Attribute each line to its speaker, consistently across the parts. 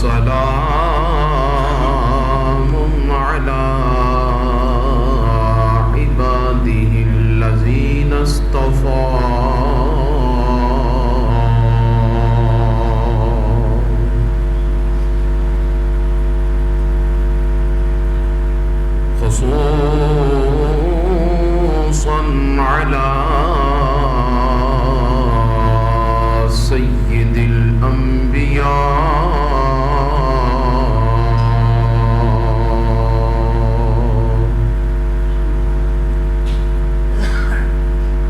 Speaker 1: وسلام على عباده الذين اصطفى خصوصا على سيد الأنبياء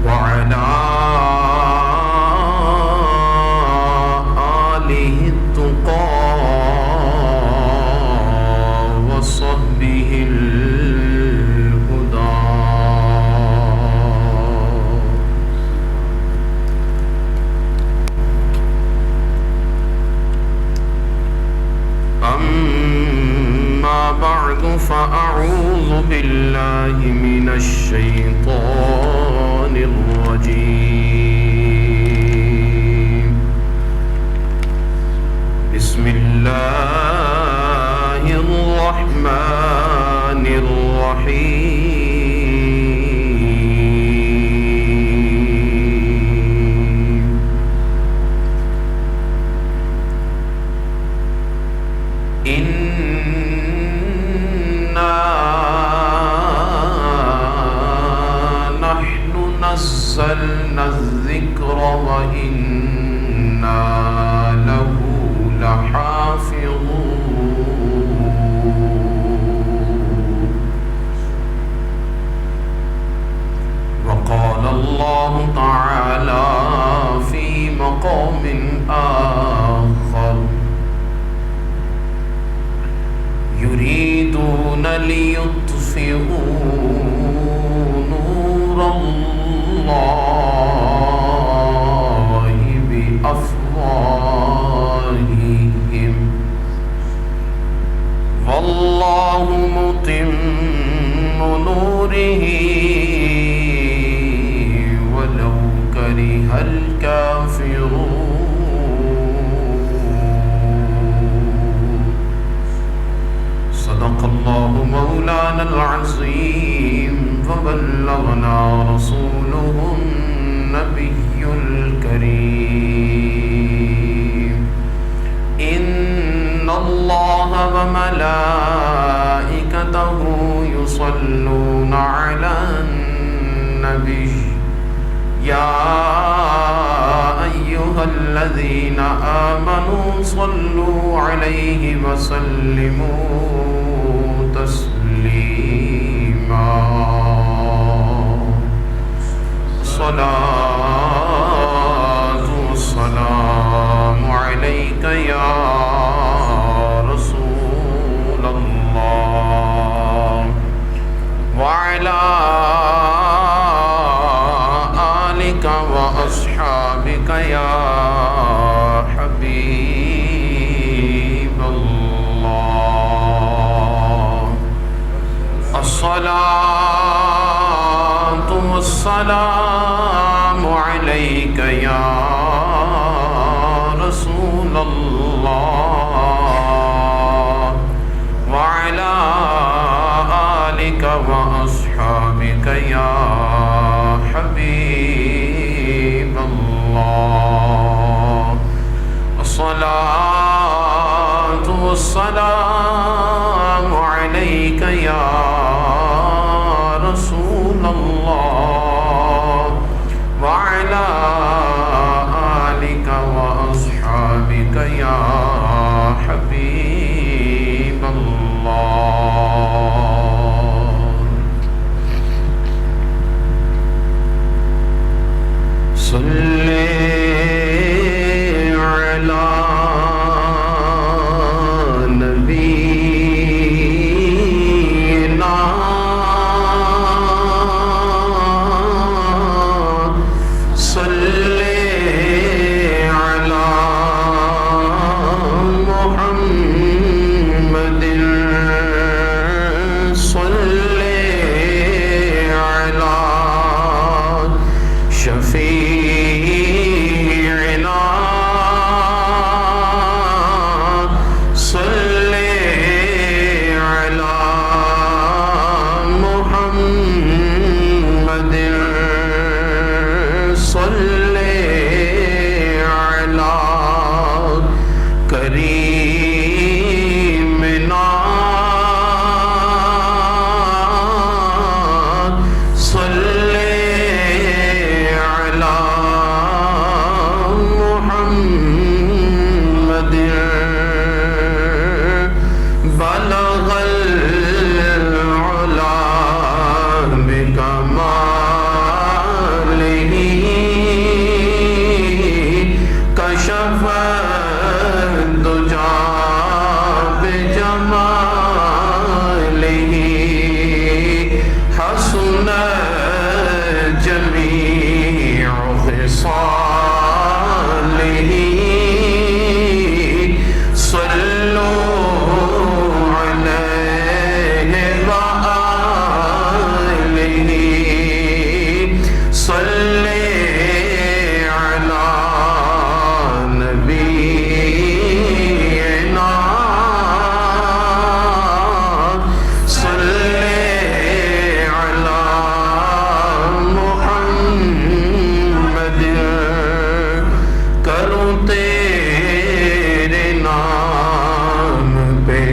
Speaker 1: وعلى آله التقى وصحبه الهدى أما بعد فأعوذ بالله من الشيطان الرجيم بسم الله الرحمن الرحيم إنا نحن نزلنا الذكر وإنا له لحافظون وقال الله تعالى في مقام آخر يريدون ليطفئوا نور الله بأفواههم والله متم نوره ولو كره الكافرون صدق الله مولانا العظيم وبلغنا رسوله النبي الكريم إن الله وملائكته يصلون على النبي يا أيها الذين آمنوا صلوا عليه وسلموا تسليما الصلاة والسلام عليك يا رسول الله وعلى آلك وأصحابك يا حبيب الله الصلاة والسلام عليك يا رسول الله وعلى آلك وأصحابك يا حبيب الله الصلاة والسلام عليك يا رسول الله وعلى آلك وأصحابك يا حبيب الله صل على نبي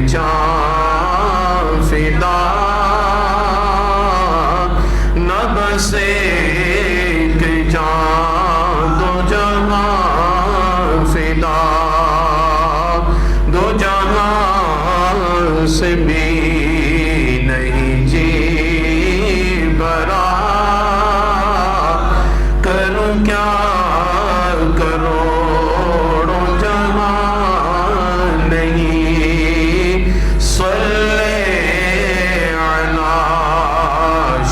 Speaker 1: جان فدا نہ بس ایک جان دو جہاں فدا دو جہاں سے بھی نہیں جی برا کروں کیا کروڑوں جہاں نہیں صلی علی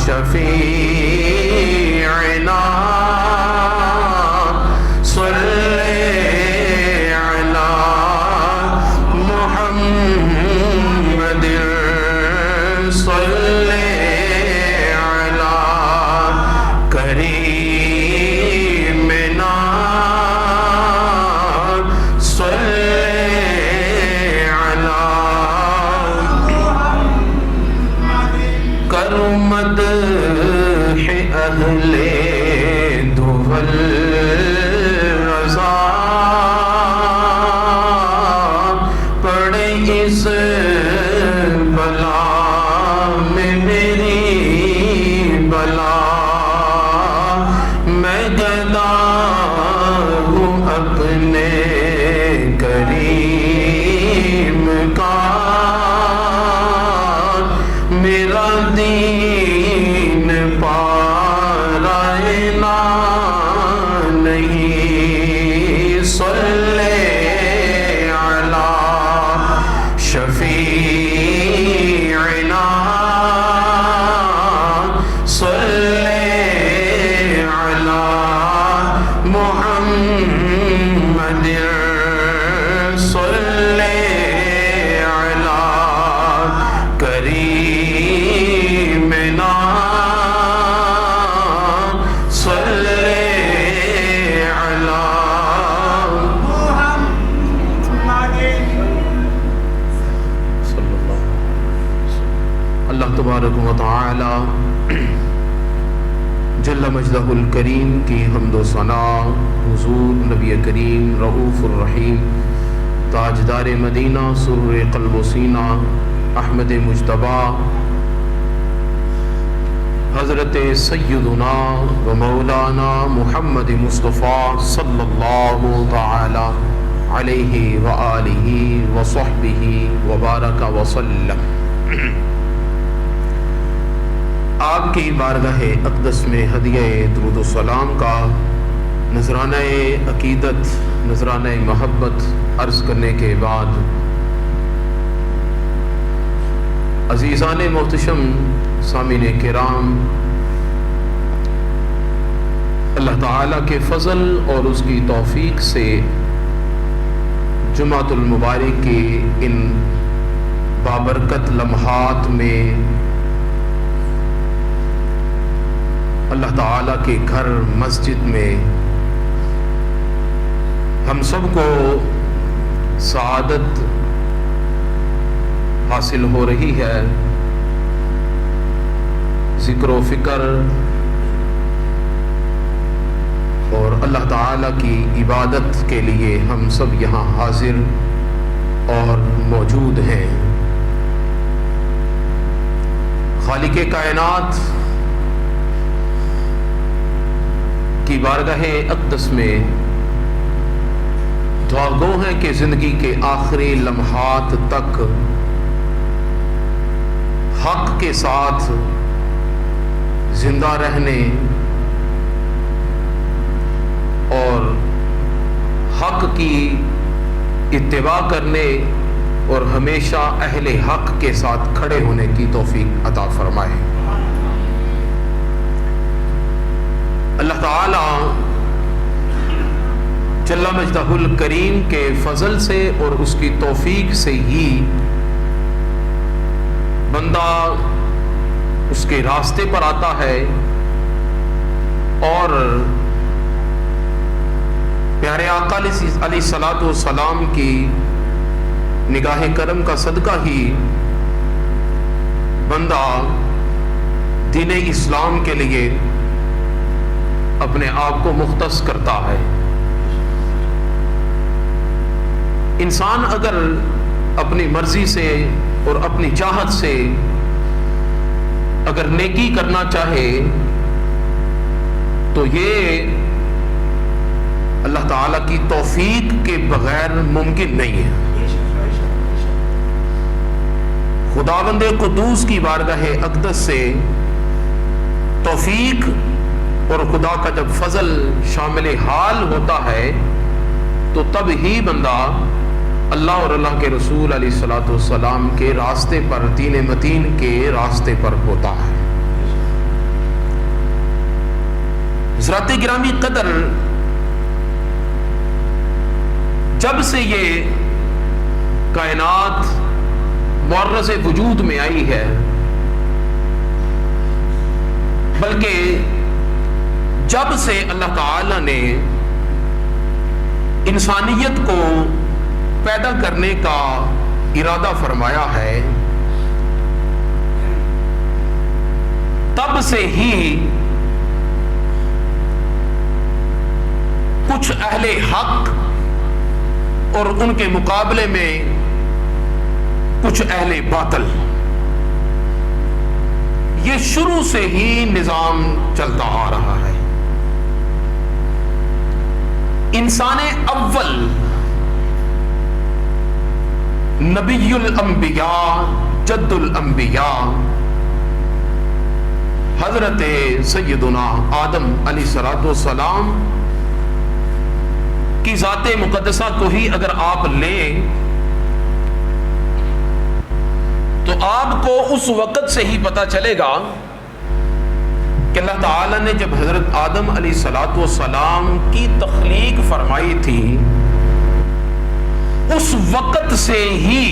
Speaker 1: شفیعنا صلی علی محمد صلی علی کریمنا صلی علی کرمد اہل دول رضا پڑے اس بلا میں میری بلا میں گدا ہوں اپنے کریم کا میرا دین پارائنا نہیں صلی علی شفیعنا صلی علی محمد صلی علی کریمنا صلی علی اللہ تبارک و تعالی جل مجدہ الکریم کی حمد و ثنا حضور نبی کریم رؤوف الرحیم تاجدار مدینہ سرور قلب و سینہ احمد مجتبی حضرت سیدنا و مولانا محمد مصطفیٰ صلی اللہ تعالی علیہ وآلہ وصحبہ وبارک وسلم آپ کی بارگاہ اقدس میں ہدیہ درود و سلام کا نذرانہ عقیدت نذرانہ محبت عرض کرنے کے بعد عزیزان محتشم سامعین کرام، اللہ تعالیٰ کے فضل اور اس کی توفیق سے جمعۃ المبارک کے ان بابرکت لمحات میں اللہ تعالیٰ کے گھر مسجد میں ہم سب کو سعادت حاصل ہو رہی ہے۔ ذکر و فکر اور اللہ تعالیٰ کی عبادت کے لیے ہم سب یہاں حاضر اور موجود ہیں۔ خالق کائنات کی بارگاہ اقدس میں دعا گو ہیں کہ زندگی کے آخری لمحات تک حق کے ساتھ زندہ رہنے اور حق کی اتباع کرنے اور ہمیشہ اہل حق کے ساتھ کھڑے ہونے کی توفیق عطا فرمائے۔ اللہ تعالی جل مجدہ الکریم کے فضل سے اور اس کی توفیق سے ہی بندہ اس کے راستے پر آتا ہے اور پیارے آقا علیہ الصلوۃ والسلام کی نگاہ کرم کا صدقہ ہی بندہ دین اسلام کے لیے اپنے آپ کو مختص کرتا ہے۔ انسان اگر اپنی مرضی سے اور اپنی چاہت سے اگر نیکی کرنا چاہے تو یہ اللہ تعالیٰ کی توفیق کے بغیر ممکن نہیں ہے۔ خداوند قدوس کی بارگاہ اقدس سے توفیق اور خدا کا جب فضل شامل حال ہوتا ہے تو تب ہی بندہ اللہ اور اللہ کے رسول علیہ الصلوۃ والسلام کے راستے پر، دین متین کے راستے پر ہوتا ہے۔ حضرات گرامی قدر، جب سے یہ کائنات معرض وجود میں آئی ہے، بلکہ جب سے اللہ تعالی نے انسانیت کو پیدا کرنے کا ارادہ فرمایا ہے، تب سے ہی کچھ اہل حق اور ان کے مقابلے میں کچھ اہل باطل، یہ شروع سے ہی نظام چلتا آ رہا ہے۔ انسان اول نبی الانبیاء جد الانبیاء حضرت سیدنا آدم علیہ السلام کی ذات مقدسہ کو ہی اگر آپ لیں تو آپ کو اس وقت سے ہی پتہ چلے گا کہ اللہ تعالیٰ نے جب حضرت آدم علیہ السلام کی تخلیق فرمائی تھی، اس وقت سے ہی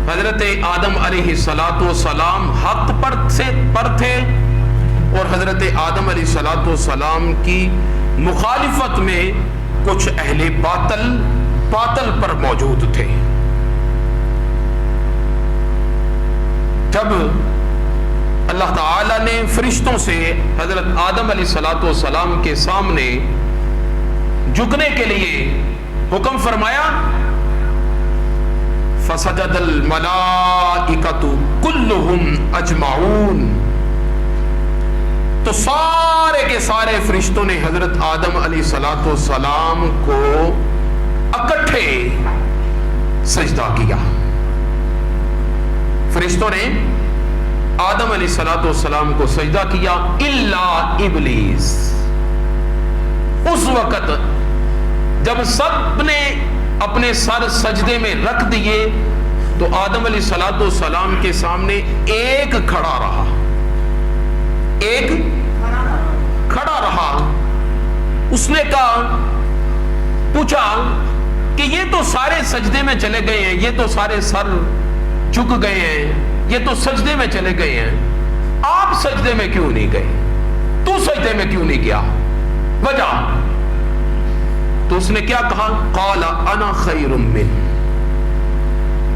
Speaker 1: حضرت آدم علیہ السلام حق پر تھے، اور حضرت آدم علیہ السلام کی مخالفت میں کچھ اہل باطل پر موجود تھے۔ جب اللہ تعالی نے فرشتوں سے حضرت آدم علیہ السلام کے سامنے جھکنے کے لیے حکم فرمایا، فسجد الملائکۃ کلہم اجمعون، تو سارے کے سارے فرشتوں نے حضرت آدم علیہ السلام کو اکٹھے سجدہ کیا۔ فرشتوں نے آدم علیہ السلام کو سجدہ کیا الا ابلیس۔ اس وقت جب سب نے اپنے سر سجدے میں رکھ دیے تو آدم علیہ السلام کے سامنے ایک کھڑا رہا، اس نے پوچھا کہ یہ تو سارے سجدے میں چلے گئے ہیں، یہ تو سارے سر جھک گئے ہیں، یہ تو سجدے میں چلے گئے ہیں، آپ سجدے میں کیوں نہیں گئے؟ تو سجدے میں کیوں نہیں گیا؟ وجہ؟ تو اس نے کیا کہا؟ قال انا خیر من،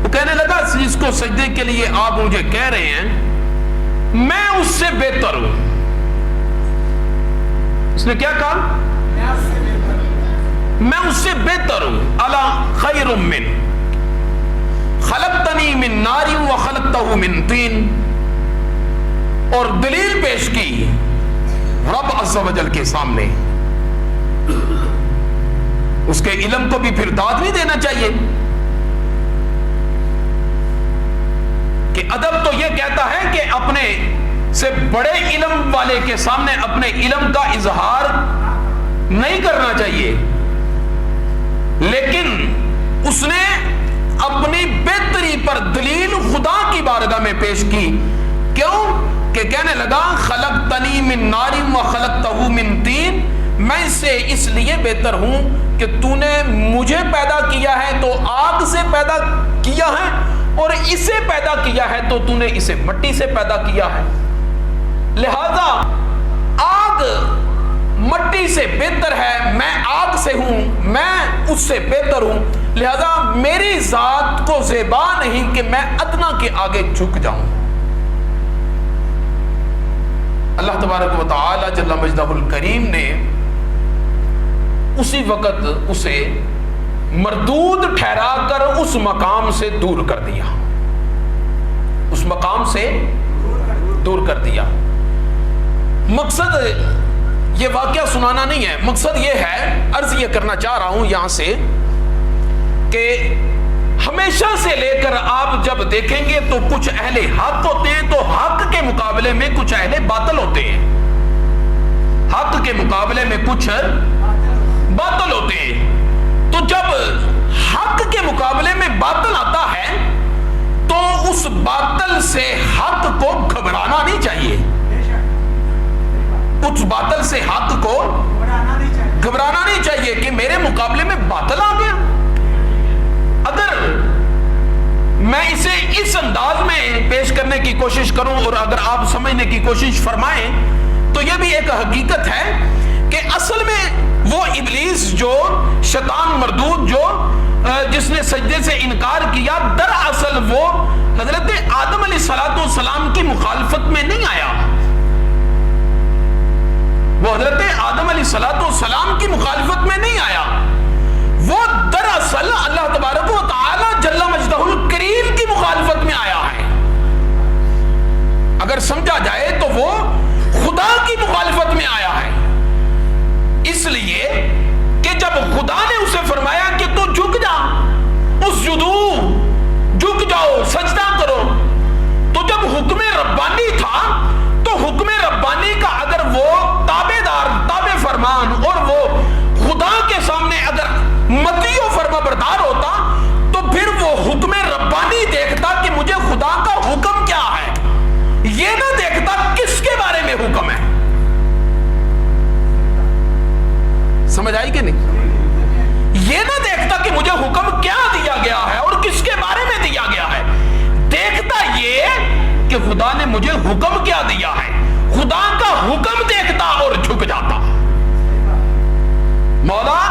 Speaker 1: وہ کہنے لگا جس کو سجدے کے لیے آپ مجھے کہہ رہے ہیں میں اس سے بہتر ہوں۔ اس نے کیا کہا؟ میں اس سے بہتر ہوں۔ الا خیر من خلقتنی من نار وخلقتہ من طین، اور دلیل پیش کی رب عز و جل کے سامنے۔ اس کے علم کو بھی پھر داد نہیں دینا چاہیے کہ ادب تو یہ کہتا ہے کہ اپنے سے بڑے علم والے کے سامنے اپنے علم کا اظہار نہیں کرنا چاہیے، لیکن اس نے اپنی بہتری پر دلیل خدا کی بارگاہ میں پیش کی۔ کیوں؟ کہ کہنے لگا خلقتنی من نار وخلقتہ من طین، میں سے اس لیے بہتر ہوں کہ تو نے مجھے پیدا کیا ہے تو آگ سے پیدا کیا ہے، اور اسے پیدا کیا ہے تو تو نے اسے مٹی سے پیدا کیا ہے، لہذا آگ مٹی سے بہتر ہے، میں آگ سے ہوں، میں اس سے بہتر ہوں، لہذا میری ذات کو زیبا نہیں کہ میں ادنا کے آگے جھک جاؤں۔ اللہ تبارک و تعالی جل مجدہ الکریم نے اسی وقت اسے
Speaker 2: مردود ٹھہرا کر اس مقام سے دور کر دیا، اس مقام سے دور کر دیا۔ مقصد یہ واقعہ سنانا نہیں ہے، مقصد یہ ہے، عرض یہ کرنا چاہ رہا ہوں یہاں سے کہ ہمیشہ سے لے کر آپ جب دیکھیں گے تو کچھ اہل حق ہوتے ہیں تو حق کے مقابلے میں کچھ اہل باطل ہوتے ہیں، حق کے مقابلے میں کچھ باطل ہوتے ہیں۔ تو جب حق کے مقابلے میں باطل آتا ہے تو اس باطل سے حق کو گھبرانا نہیں چاہیے، اس باطل سے حق کو گھبرانا نہیں چاہیے کہ میرے مقابلے میں باطل آ گیا۔ اگر میں اسے اس انداز میں پیش کرنے کی کوشش کروں اور اگر آپ سمجھنے کی کوشش فرمائیں تو یہ بھی ایک حقیقت ہے کہ اصل میں وہ ابلیس جو شیطان مردود جو جس نے سجدے سے انکار کیا، دراصل وہ حضرت آدم علیہ السلام کی مخالفت میں نہیں آیا، وہ حضرت آدم علیہ السلام کی مخالفت میں نہیں آیا، وہ دراصل اللہ تبارک و تعالی جل مجدہ الکریم کی مخالفت میں آیا ہے۔ اگر سمجھا جائے تو وہ خدا کی مخالفت میں آیا ہے، اس لیے کہ جب خدا نے اسے فرمایا کہ تو جھک جا، اسجدو، جھک جاؤ، سجدہ کرو، تو جب حکم ربانی تھا تو حکم ربانی کا اگر وہ تابع فرمان اور وہ خدا کے سامنے اگر مطیع و فرما بردار ہوتا تو پھر وہ حکم ربانی دیکھتا کہ مجھے خدا کا حکم کیا ہے، یہ نہ دیکھتا کس کے بارے میں حکم ہے۔ سمجھ آئی کہ نہیں؟ یہ نہ دیکھتا کہ مجھے حکم کیا دیا گیا ہے اور کس کے بارے میں دیا گیا ہے، دیکھتا یہ کہ خدا نے مجھے حکم کیا دیا ہے، خدا کا حکم دیکھتا اور جھک جاتا۔ مولا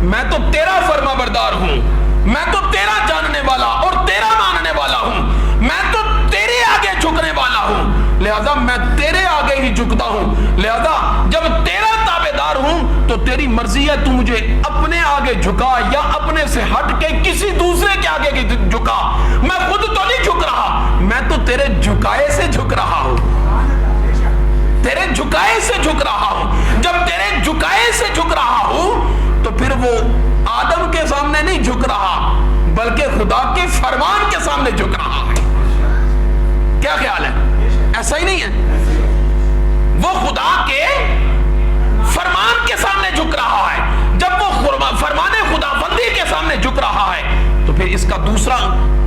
Speaker 2: میں تو تیرا فرما بردار ہوں، میں تو تیرا جاننے والا اور تیرا ماننے والا ہوں، میں تو تیرے آگے جھکنے والا ہوں، لہذا میں تیرے آگے ہی جھکتا ہوں، لہذا جب تیرا تابعدار ہوں تو تیری مرضی ہے، تو مجھے اپنے آگے جھکا یا اپنے سے ہٹ کے کسی دوسرے کے آگے جھکا، میں خود تو نہیں جھک رہا، میں تو تیرے جھکائے سے جھک رہا ہوں، تیرے جھکائے سے جھک رہا ہوں۔ جب تیرے جھکائے سے جھک رہا ہوں تو پھر وہ آدم کے سامنے نہیں جھک رہا بلکہ خدا کے فرمان کے سامنے جھک رہا ہے۔ کیا خیال ہے؟ ایسا ہی نہیں ہے؟ وہ خدا کے فرمان کے سامنے جھک رہا ہے۔ جب وہ فرمان خدا بندی کے سامنے جھک رہا ہے تو پھر اس کا دوسرا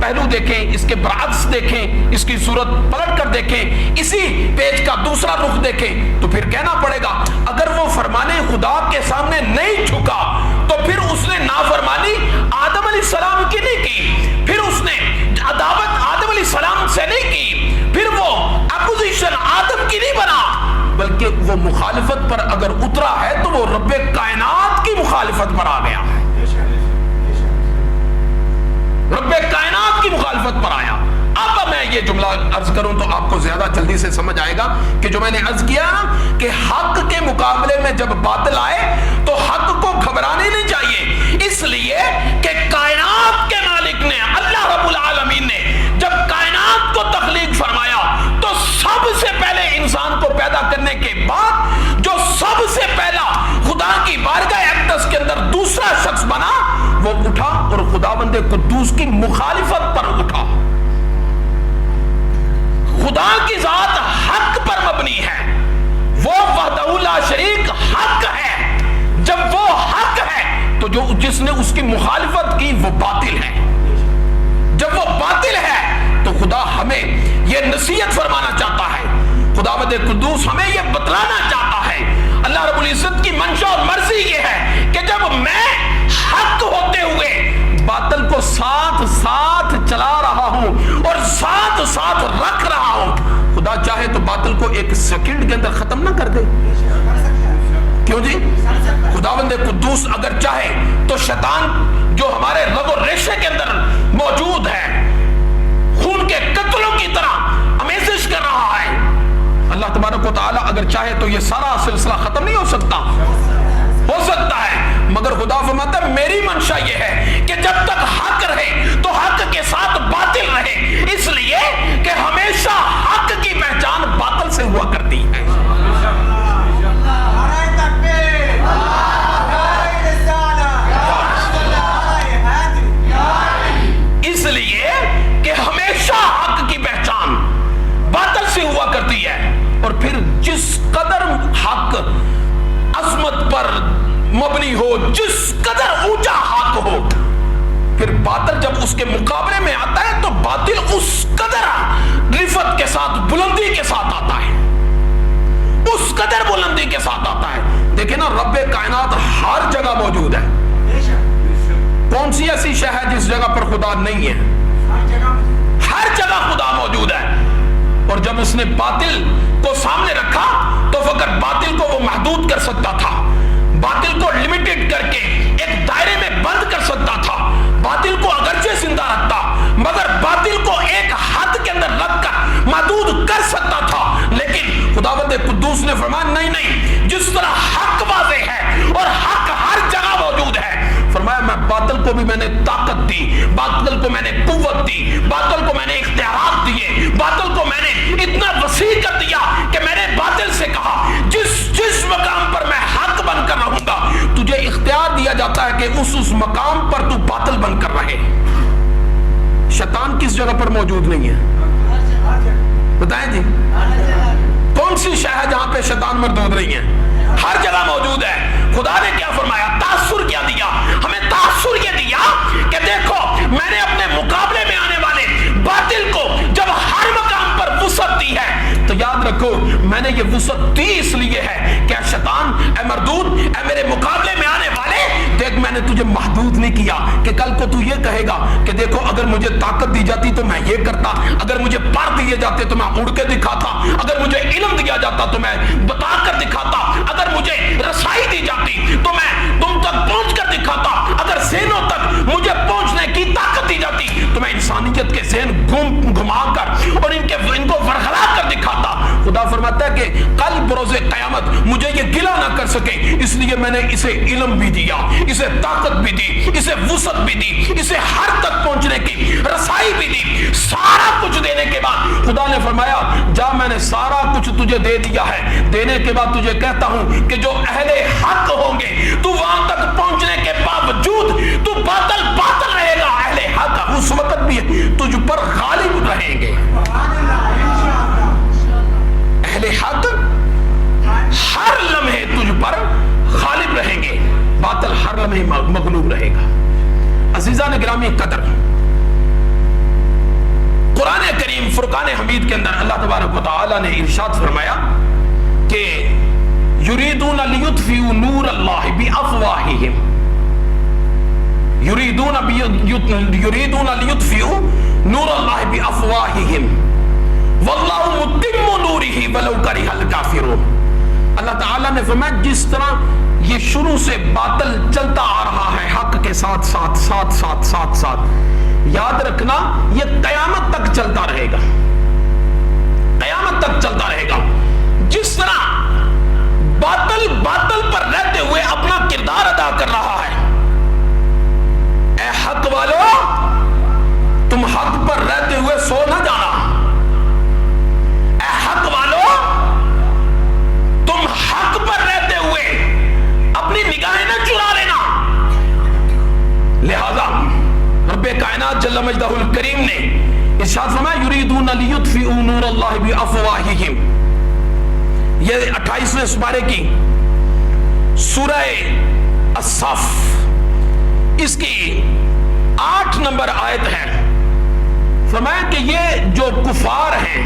Speaker 2: پہلو دیکھیں، اس کے برعکس دیکھیں، اس کی صورت پلٹ کر دیکھیں، اسی پیج کا دوسرا رخ دیکھیں تو پھر کہنا پڑے گا اگر وہ فرمان خدا کے سامنے نہیں جھکا تو پھر اس نے نافرمانی آدم علیہ السلام کی نہیں کی، پھر اس نے عداوت آدم علیہ السلام سے نہیں کی، پھر وہ اپوزیشن آدم کی نہیں بنا، بلکہ وہ مخالفت پر اگر اترا ہے تو وہ رب کائنات کی مخالفت پر آ گیا ہے، رب کائنات کی مخالفت پر آیا۔ اب میں یہ جملہ عرض کروں تو آپ کو زیادہ جلدی سے سمجھ آئے گا کہ جو میں نے عرض کیا کہ حق کے مقابلے میں جب باطل آئے تو حق کو گھبرانے نہیں چاہیے، اس لیے کہ کائنات کے مالک نے اللہ رب العالمین نے جب کائنات کو تخلیق فرمایا تو سب سے پہلے انسان کو پیدا کرنے کے بعد جو سب سے پہلا خدا کی بارگاہ اقدس کے اندر دوسرا شخص بنا وہ اٹھا اور خداوند قدوس کی مخالفت پر اٹھا۔ خدا کی ذات حق پر مبنی ہے، وہ وحدہ لا شریک حق ہے، جب وہ حق ہے تو جو جس نے اس کی مخالفت کی وہ باطل ہے، جب وہ باطل ہے تو خدا ہمیں یہ نصیحت فرمانا چاہتا ہے، خداوند قدوس ہمیں یہ بتلانا چاہتا ہے، اللہ رب العزت کی منشا اور مرضی یہ ہے کہ جب میں حق ہوتے ہوئے باطل کو ساتھ ساتھ چلا رہا ہوں اور ساتھ ساتھ رکھ رہا ہوں، خدا چاہے تو باطل کو ایک سیکنڈ کے اندر ختم نہ کر دے۔ کیوں جی؟ خداوند قدوس اگر چاہے تو شیطان جو ہمارے رگ و ریشے کے اندر موجود ہے، خون کے قطروں کی طرح امیزش کر رہا ہے، اللہ تبارک و تعالی اگر چاہے تو یہ سارا سلسلہ ختم نہیں ہو سکتا ہے، مگر خدا فرماتا ہے میری منشا یہ ہے مبنی ہو، جس قدر اونچا حق ہو، پھر باطل جب اس کے مقابلے میں آتا ہے تو باطل اس قدر رفت کے ساتھ، بلندی کے ساتھ آتا ہے، اس قدر بلندی کے ساتھ آتا ہے۔ دیکھیں نا، رب کائنات ہر جگہ موجود ہے۔ کون سی ایسی شے ہے جس جگہ پر خدا نہیں ہے؟ ہر جگہ خدا موجود ہے۔ اور جب اس نے باطل کو سامنے رکھا تو فقط باطل کو وہ محدود کر سکتا تھا، باطل کو لمیٹڈ کر کے ایک دائرے میں بند کر سکتا تھا، باطل کو اگرچہ زندہ رکھتا مگر باطل کو ایک حد کے اندر رکھ کر محدود کر سکتا تھا۔ لیکن خداوند قدوس نے فرمایا نہیں نہیں، جس طرح حق واضح ہے اور حق ہر جگہ موجود ہے، فرمایا میں باطل کو بھی میں نے طاقت دی، باطل کو میں نے قوت دی، باطل کو میں نے اختیارات دیے، باطل کو میں نے اتنا وسیع کر دیا کہ میں نے باطل سے کہا جس مقام پر میں حق بن کر رہوں گا، تجھے اختیار دیا جاتا ہے کہ اس مقام پر تو باطل بن کر رہے۔ شیطان کس جگہ پر موجود نہیں ہے؟ بتائیں جی، کون سی شے ہے جہاں پہ شیطان مردود نہیں ہے؟ ہر جگہ موجود ہے۔ خدا نے کیا فرمایا؟ تاثر کیا دیا ہمیں؟ تاثر یہ دیا کہ دیکھو میں نے اپنے مقابلے میں آنے والے باطل کو جب ہر مقام پر وسعت دی ہے تو یاد رکھو میں نے یہ وسعت دی اس لیے ہے کہ شیطان، اے مردود، اے میرے مقابلے میں آنے والے، دیکھ میں نے تجھے محدود نہیں کیا کہ کل کو تو یہ کہے گا کہ دیکھو اگر مجھے طاقت دی جاتی تو میں یہ کرتا، اگر مجھے پر دیے جاتے تو میں اڑ کے دکھاتا، اگر مجھے علم دیا جاتا تو میں بتا کر دکھاتا، اگر مجھے رسائی دی جاتی تو میں تم تک پہنچ کر دکھاتا، اگر ذہنوں تک مجھے پہنچنے کی طاقت دی جاتی تو میں انسانیت کے ذہن گھما کر اور ان کو ورغلا کر دکھاتا۔ خدا فرماتا ہے کہ کل بروز قیامت مجھے یہ گلا نہ کر سکے، اس لیے میں نے اسے علم بھی دیا، اسے طاقت بھی دی، اسے وسعت بھی دی، اسے ہر تک پہنچنے کی رسائی بھی دی۔ سارا کچھ دینے کے بعد خدا نے فرمایا جا میں نے سارا کچھ تجھے دے دیا ہے، دینے کے بعد تجھے کہتا ہوں کہ جو اہل حق ہوں گے تو وہاں تک پہنچنے کے باوجود تو باطل رہے گا، اہل حق اس وقت بھی تجھ پر غالب رہیں گے۔ اہل حق ہر لمحے تجھ پر غالب رہیں گے، باطل ہر لمحے مغلوب رہے گا۔ عزیزان گرامی قدر، قرآن کریم فرقان حمید کے اندر اللہ تبارک و تعالی نے ارشاد فرمایا کہ یریدون لیطفئوا نور اللہ بافواہہم، یریدون لیطفئوا نور اللہ بافواہہم واللہ متم نورہ ولو کرہ الکافرون۔ اللہ تعالیٰ نے فرمایا جس طرح یہ شروع سے باطل چلتا آ رہا ہے حق کے ساتھ ساتھ، یاد رکھنا یہ قیامت تک چلتا رہے گا، قیامت تک چلتا رہے گا۔ جس طرح باطل پر رہتے ہوئے اپنا کردار ادا کر رہا ہے، اے حق والو تم حق پر رہتے ہوئے سو نہ جانا، اے حق والو تم حق پر رہتے ہوئے اپنی نگاہیں نہ چرا لینا۔ لہذا رب کائنات جل مجدہ الکریم نے ارشاد فرمایا یریدون لیطفئوا نور اللہ بافواہہم۔ یہ 28ویں سپارے کی سورہ الصف، اس کی 8 نمبر آیت ہے۔ فرمایا کہ یہ جو کفار ہیں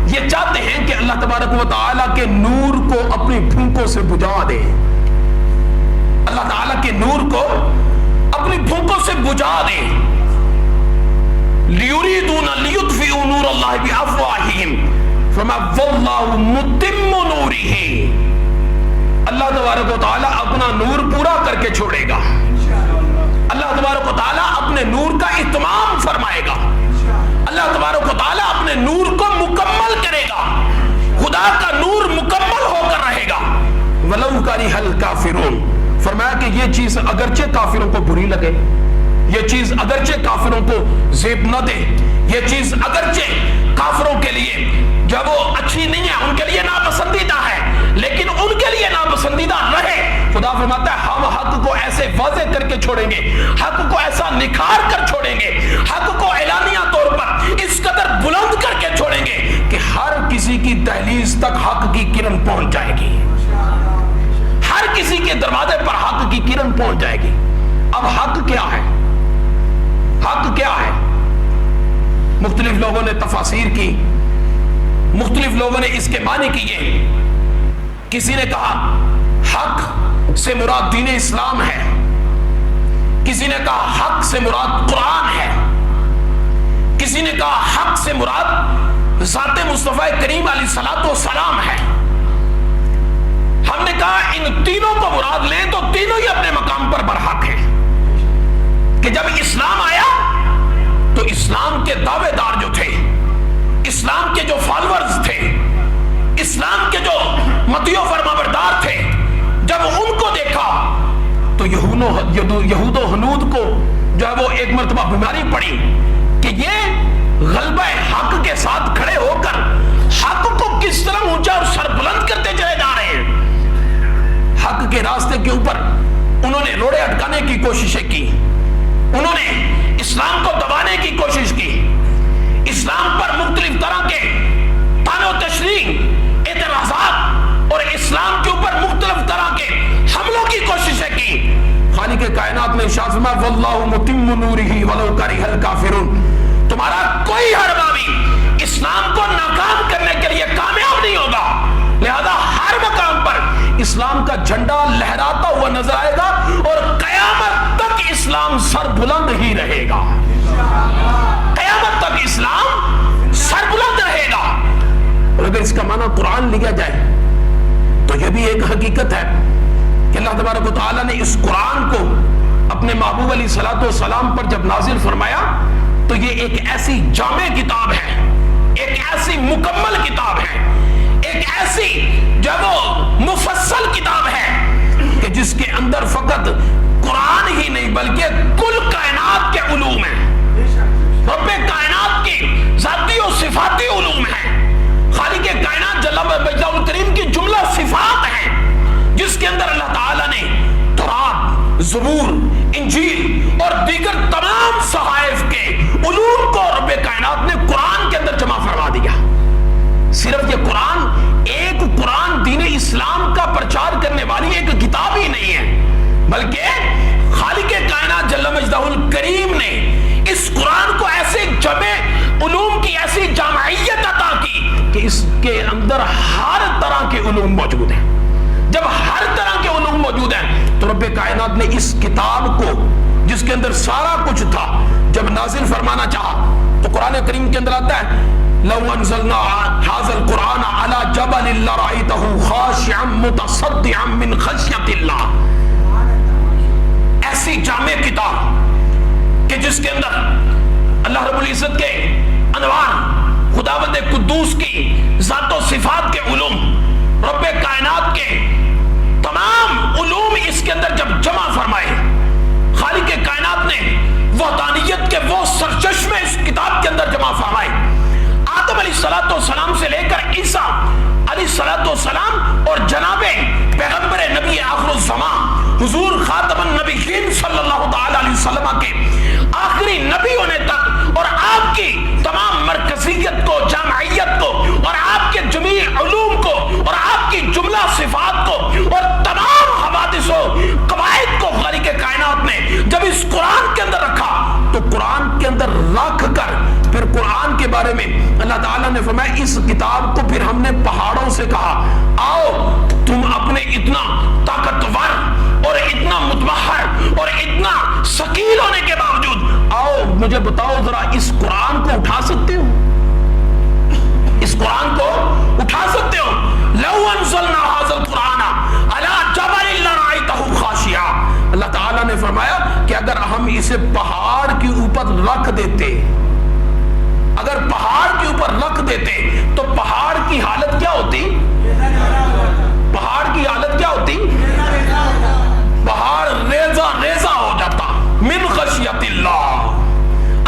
Speaker 2: یہ چاہتے ہیں کہ اللہ تبارک و تعالیٰ کے نور کو اپنی پھونکوں سے بجھا دے، اللہ تعالیٰ کے نور کو اپنی پھونکوں سے بجھا دے۔ لیریدون لیطفئوا نور اللہ بافواہہم، فرمایا واللہ متم نورہ، اللہ تبارک و تعالیٰ اپنا نور پورا کر کے چھوڑے گا، اللہ تبارک و تعالیٰ اپنے نور کا اتمام فرمائے گا، اللہ تبارک و تعالیٰ اپنے نور کو مکمل کرے گا، خدا کا نور مکمل ہو کر رہے گا۔ وَلَوْ كَرِهَ الْكَافِرُونَ، فرمایا کہ یہ چیز اگرچہ کافروں کو بری لگے، یہ چیز اگرچہ کافروں کو زیب نہ دے، یہ چیز اگرچہ کافروں کے لیے جب وہ اچھی نہیں ہے، ان کے لیے ناپسندیدہ ہے، لیکن ان کے لیے ناپسندیدہ رہے، خدا فرماتا ہے ہم حق کو ایسے واضح کر کے چھوڑیں گے، حق کو ایسا نکھار کر چھوڑیں گے، حق کو اعلانیہ طور پر اس قدر بلند کر کے چھوڑیں گے کہ ہر کسی کی دہلیز تک حق کی کرن پہنچ جائے گی، ہر کسی کے دروازے پر حق کی کرن پہنچ جائے گی۔ اب حق کیا ہے؟ حق کیا ہے؟ مختلف لوگوں نے تفاسیر کی، مختلف لوگوں نے اس کے معنی کیے۔ کسی نے کہا حق سے مراد دین اسلام ہے، کسی نے کہا حق سے مراد قرآن ہے، کسی نے کہا حق سے مراد ذات مصطفیٰ کریم علیہ الصلوۃ والسلام ہے۔ ہم نے کہا ان تینوں کو مراد لیں تو تینوں ہی اپنے مقام پر برحق ہیں کہ جب اسلام آیا تو اسلام کے دعوے دار جو تھے، اسلام کے جو فالورز تھے، اسلام کے جو مطیع و فرمانبردار تھے، جب ان کو دیکھا تو یہود و ہنود کو جو ہے وہ ایک مرتبہ بیماری پڑی کہ یہ غلبہ حق کے ساتھ کھڑے ہو کر حق کو کس طرح اونچا اور سر بلند کرتے چلے جا رہے ہیں۔ حق کے راستے کے اوپر انہوں نے روڑے اٹکانے کی کوششیں کی، انہوں نے اسلام کو دبانے کی کوشش کی، اسلام پر مختلف طرح کے طعن و تشریح، اعتراضات اور اسلام کے اوپر مختلف طرح کے حملوں کی کوششیں کی۔ خالق کائنات نے ارشاد فرمایا واللہ متم نورہ ولو کرہ الکافرون، تمہارا کوئی حربابی اسلام کو ناکام کرنے کے لیے کامیاب نہیں ہوگا، لہذا ہر مقام پر اسلام کا جھنڈا لہراتا ہوا نظر آئے گا اور قیامت تک اسلام سر بلند ہی رہے گا، قیامت تک اسلام سر بلند رہے گا۔ اور اگر اس کا معنی قرآن لیا جائے تو یہ بھی ایک حقیقت ہے کہ اللہ تبارک و تعالیٰ نے اس قرآن کو اپنے محبوب علیہ الصلوۃ والسلام پر جب نازل فرمایا تو یہ ایک ایسی جامع کتاب ہے، ایک ایسی مکمل کتاب ہے، ایک ایسی جو وہ مفصل کتاب ہے کہ جس کے اندر فقط قرآن ہی نہیں بلکہ کل کائنات کے علوم ہیں، رب کائنات کی ذاتی و صفاتی علوم ہیں، خالق کائنات جل مجدہ الکریم کی جملہ صفات ہیں جس کے اندر اللہ تعالیٰ نے تورات، زبور، انجیل اور دیگر تمام صحائف کے علوم کو رب کائنات نے قرآن کے اندر جمع فرما دیا۔ صرف یہ قرآن ایک قرآن دین اسلام کا پرچار کرنے والی ایک کتاب ہی نہیں ہے، بلکہ خالق کائنات جل مجدہ الکریم نے اس قرآن کو ایسے جمع علوم کی ایسی جامعیت عطا کی کہ اس کے اندر ہر طرح کے علوم موجود ہیں۔ جب ہر طرح کے علوم موجود ہیں تو رب کائنات نے اس کتاب کو جس کے اندر سارا کچھ تھا جب نازل فرمانا چاہا تو قرآن کریم کے اندر آتا ہے لو انزلنا هذا القرآن على جبل لرأيته خاشعا متصدعا من خشية الله، ایسی جامع کتاب کہ جس کے اندر اللہ رب العزت کے انوار، خداوند قدوس کی ذات و صفات کے علوم، رب کائنات کے تمام علوم اس کے اندر جب جمع فرمائے، خالق کائنات نے وحدانیت کے وہ سرچشمے اس کتاب کے اندر جمع فرمائے، آدم علیہ السلام سے لے کر عیسیٰ علیہ السلام اور جناب پیغمبر نبی آخر الزمان حضور خاتم النبیین صلی اللہ تعالی علیہ وسلم کے آخری نبی ہونے تک، اور آپ کی تمام مرکزیت کو، جامعیت کو، اور آپ کے جمیع علوم کو، اور آپ کی جملہ صفات کو، اور تمام حوادث و قواعد کو خالق کائنات نے جب اس قرآن کے اندر رکھا تو قرآن کے اندر رکھ کر پھر قرآن کے بارے میں اللہ تعالیٰ نے فرمایا اس کتاب کو پھر ہم نے پہاڑوں سے کہا آؤ تم اپنے اتنا طاقتور اور اتنا متبحر اور اتنا ثقیل ہونے کے باوجود آؤ مجھے بتاؤ ذرا اس قرآن کو اٹھا سکتے ہو؟ اس قرآن کو اٹھا سکتے ہو؟ لو انزلنا هذا القرآن على جبل لرأيته خاشعا، اللہ تعالیٰ نے فرمایا کہ اگر ہم اسے پہاڑ کے اوپر رکھ دیتے، اگر پہاڑ کے اوپر رکھ دیتے تو پہاڑ کی حالت کیا ہوتی؟ پہاڑ کی حالت کیا ہوتی؟ پہاڑ ریزہ ریزہ ہو جاتا من خشیت اللہ،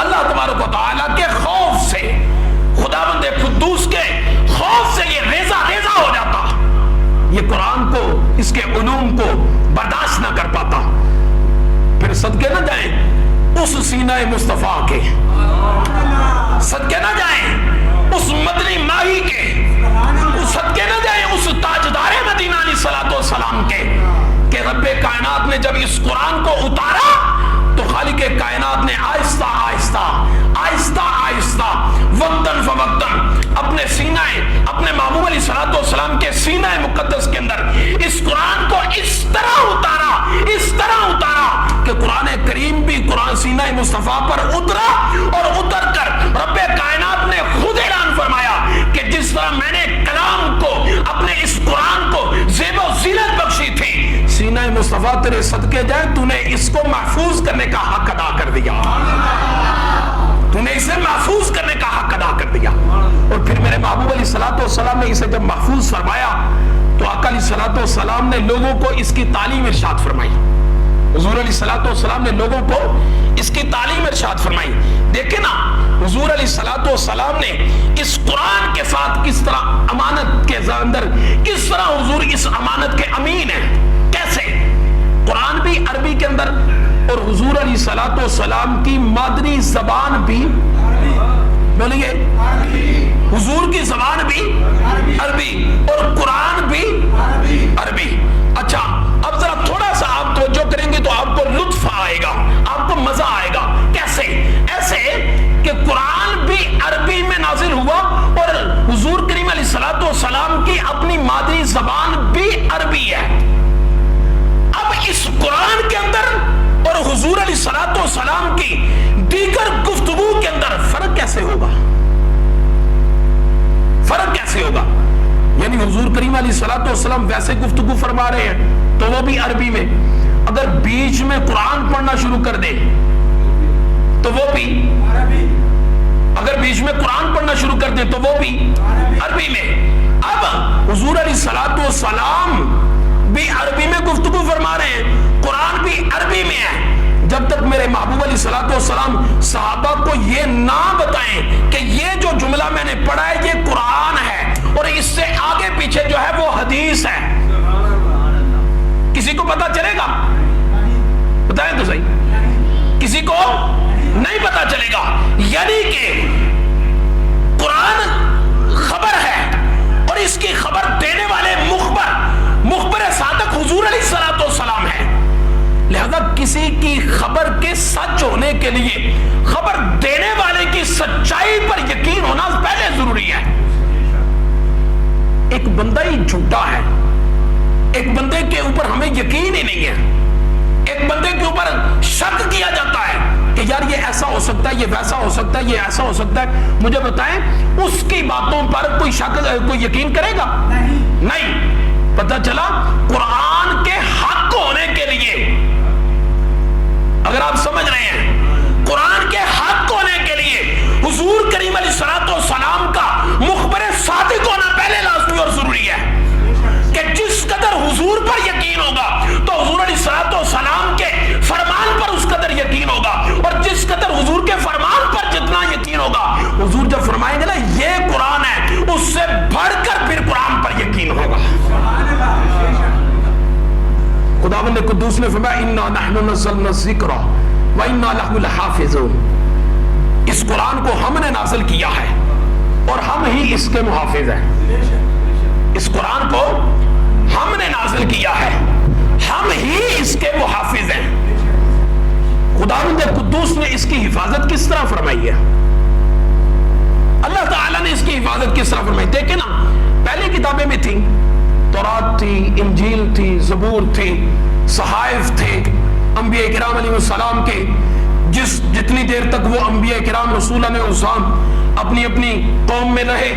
Speaker 2: اللہ تبارک و تعالیٰ کے خوف سے، خداوند قدوس کے خوف سے یہ ریزہ ریزہ ہو جاتا، یہ قرآن کو، اس کے علوم کو برداشت نہ کر پاتا۔ پھر صدقے نہ جائیں اس سینہ مصطفیٰ کے، صدقے نہ جائیں اس مدنی ماہی کے، صدقے نہ جائیں اس تاجدار مدینہ علیہ الصلوۃ والسلام کے کہ رب کائنات نے جب اس قرآن کو اتارا تو خالق کائنات نے آہستہ آہستہ آہستہ آہستہ وقتاً فوقتاً اپنے سینہ اپنے محبوب علیہ الصلوۃ والسلام کے سینہ مقدس کے اندر اس قرآن کو اس طرح اتارا کہ قرآن کریم بھی قرآن سینہ مصطفیٰ پر اترا، اور اتر کر رب کائنات نے خود اعلان فرمایا کہ جس طرح میں نے کلام کو اپنے اس قرآن کو زیب و زینت بخشی تھی، سینہ مصطفیٰ تیرے صدقے جائے تو نے اس کو محفوظ کرنے کا حق ادا کر دیا، تو نے اسے محفوظ کرنے کا حق ادا کر دیا۔ اور پھر میرے محبوب علیہ الصلوۃ والسلام نے اسے جب محفوظ فرمایا تو آقا علیہ الصلوۃ والسلام نے لوگوں کو اس کی تعلیم ارشاد فرمائی، حضور علیہ الصلوۃ والسلام نے لوگوں کو اس کی تعلیم ارشاد فرمائی۔ دیکھیں نا حضور علیہ الصلوۃ والسلام نے اس قرآن کے ساتھ کس طرح امانت کے اندر کس طرح حضور اس امانت کے امین ہیں، کیسے قرآن بھی عربی کے اندر اور حضور علیہ الصلوۃ والسلام کی مادری زبان بھی بولیے حضور کی زبان بھی عربی اور قرآن بھی عربی۔ اچھا اب ذرا تھوڑا سا آپ توجہ کریں گے تو آپ کو لطف آئے گا، آپ کو مزہ آئے گا۔ کیسے؟ ایسے کہ قرآن بھی عربی میں نازل ہوا اور حضور کریم علیہ الصلوۃ والسلام کی اپنی مادری زبان بھی عربی ہے۔ اب اس قرآن کے اندر اور حضور علیہ الصلوۃ والسلام کی دیگر گفتگو کے اندر فرق کیسے ہوگا؟ فرق کیسے ہوگا؟ یعنی حضور کریم علیہ الصلوۃ والسلام ویسے گفتگو فرما رہے ہیں تو وہ بھی عربی میں، اگر بیچ میں قرآن پڑھنا شروع کر دے تو وہ بھی عربی، اگر بیچ میں قرآن پڑھنا شروع کر دے تو وہ بھی عربی میں۔ اب حضور علیہ الصلوۃ والسلام بھی عربی میں گفتگو فرما رہے ہیں، قرآن بھی عربی میں ہے۔ جب تک میرے محبوب علیہ الصلوۃ والسلام صحابہ کو یہ نہ بتائیں کہ یہ جو جملہ میں نے پڑھا ہے یہ قرآن ہے اور اس سے آگے پیچھے جو ہے وہ حدیث ہے، کسی کو پتا چلے گا؟ بتائیں تو صحیح، کسی کو نہیں پتا چلے گا۔ یعنی کہ قرآن خبر ہے اور اس کی خبر دینے والے مخبر صادق حضور علیہ الصلوۃ والسلام ہے، لہذا کسی کی خبر کے سچ ہونے کے لیے خبر دینے والے کی سچائی پر یقین ہونا پہلے ضروری ہے۔ ایک بندہ ہی جھوٹا ہے، ایک بندے کے اوپر ہمیں یقین ہی نہیں ہے، ایک بندے کے اوپر شک کیا جاتا ہے کہ یار یہ ایسا ہو سکتا ہے، یہ ویسا ہو سکتا ہے، یہ ایسا ہو سکتا ہے، مجھے بتائیں اس کی باتوں پر کوئی شک کوئی یقین کرے گا؟ نہیں۔ پتہ چلا قرآن کے حق ہونے کے لیے، اگر آپ سمجھ رہے ہیں، قرآن کے حق ہونے کے لیے حضور کریم علیہ الصلوۃ والسلام کا مخبر صادق ہونا پہلے لازمی اور ضروری ہے کہ جس قدر حضور پر یقین ہوگا تو حضور علیہ الصلوۃ والسلام کے فرمان پر اس قدر یقین ہوگا، اور جس قدر حضور کے فرمان پر جتنا یقین ہوگا، حضور جب فرمائیں گے نا یہ قرآن ہے، اس سے بڑھ کر پھر قرآن پر یقین ہوگا۔ خداوند قدوس نے فرمایا انا نحن نزلنا الذکر وانا لہ لحافظون، اس قرآن کو ہم نے نازل کیا ہے اور ہم ہی اس کے محافظ ہیں۔ اس قرآن کو ہم نے نازل کیا ہے، ہم ہی اس کے محافظ ہیں۔ خداوند قدوس نے اس کی حفاظت کس طرح فرمائی ہے؟ اللہ تعالیٰ نے اس کی حفاظت کس طرح فرمائی؟ دیکھیں نا پہلی کتابیں میں تھیں، تورات تھی، انجیل تھی، زبور تھی، صحائف تھے، انبیاء کرام علیہ السلام کے، جتنی دیر تک وہ انبیاء کرام رسولان عظام اپنی اپنی قوم میں رہے،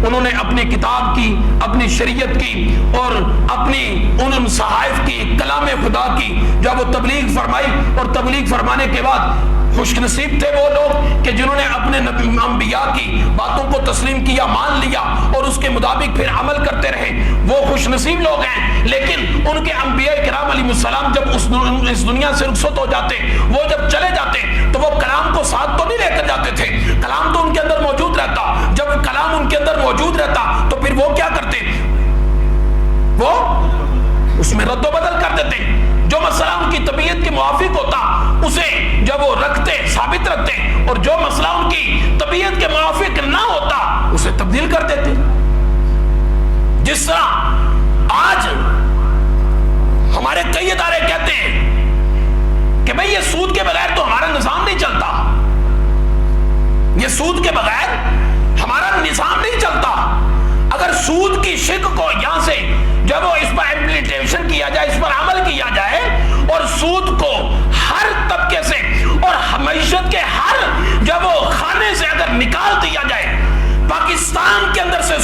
Speaker 2: انہوں نے اپنی کتاب کی، اپنی شریعت کی اور اپنی ان صحائف کی، کلام خدا کی جب وہ تبلیغ فرمائی، اور تبلیغ فرمانے کے بعد خوش نصیب تھے وہ لوگ کہ جنہوں نے اپنے انبیاء کی باتوں کو تسلیم کیا، مان لیا اور اس کے مطابق پھر عمل کرتے رہے، وہ خوش نصیب لوگ ہیں۔ لیکن ان کے انبیاء کرام علیہ السلام جب اس دنیا سے رخصت ہو جاتے، وہ جب چلے جاتے تو وہ کلام کو ساتھ تو نہیں لے کر جاتے تھے، کلام تو ان کے اندر موجود رہتا۔ جب کلام ان کے اندر موجود رہتا تو پھر وہ کیا کرتے؟ وہ اس میں رد و بدل کر دیتے، جو مسئلہ ان کی طبیعت کے موافق ہوتا اسے جب وہ رکھتے، ثابت رکھتے، اور جو مسئلہ ان کی طبیعت کے موافق نہ ہوتا اسے تبدیل کر دیتے۔ جس طرح آج ہمارے کئی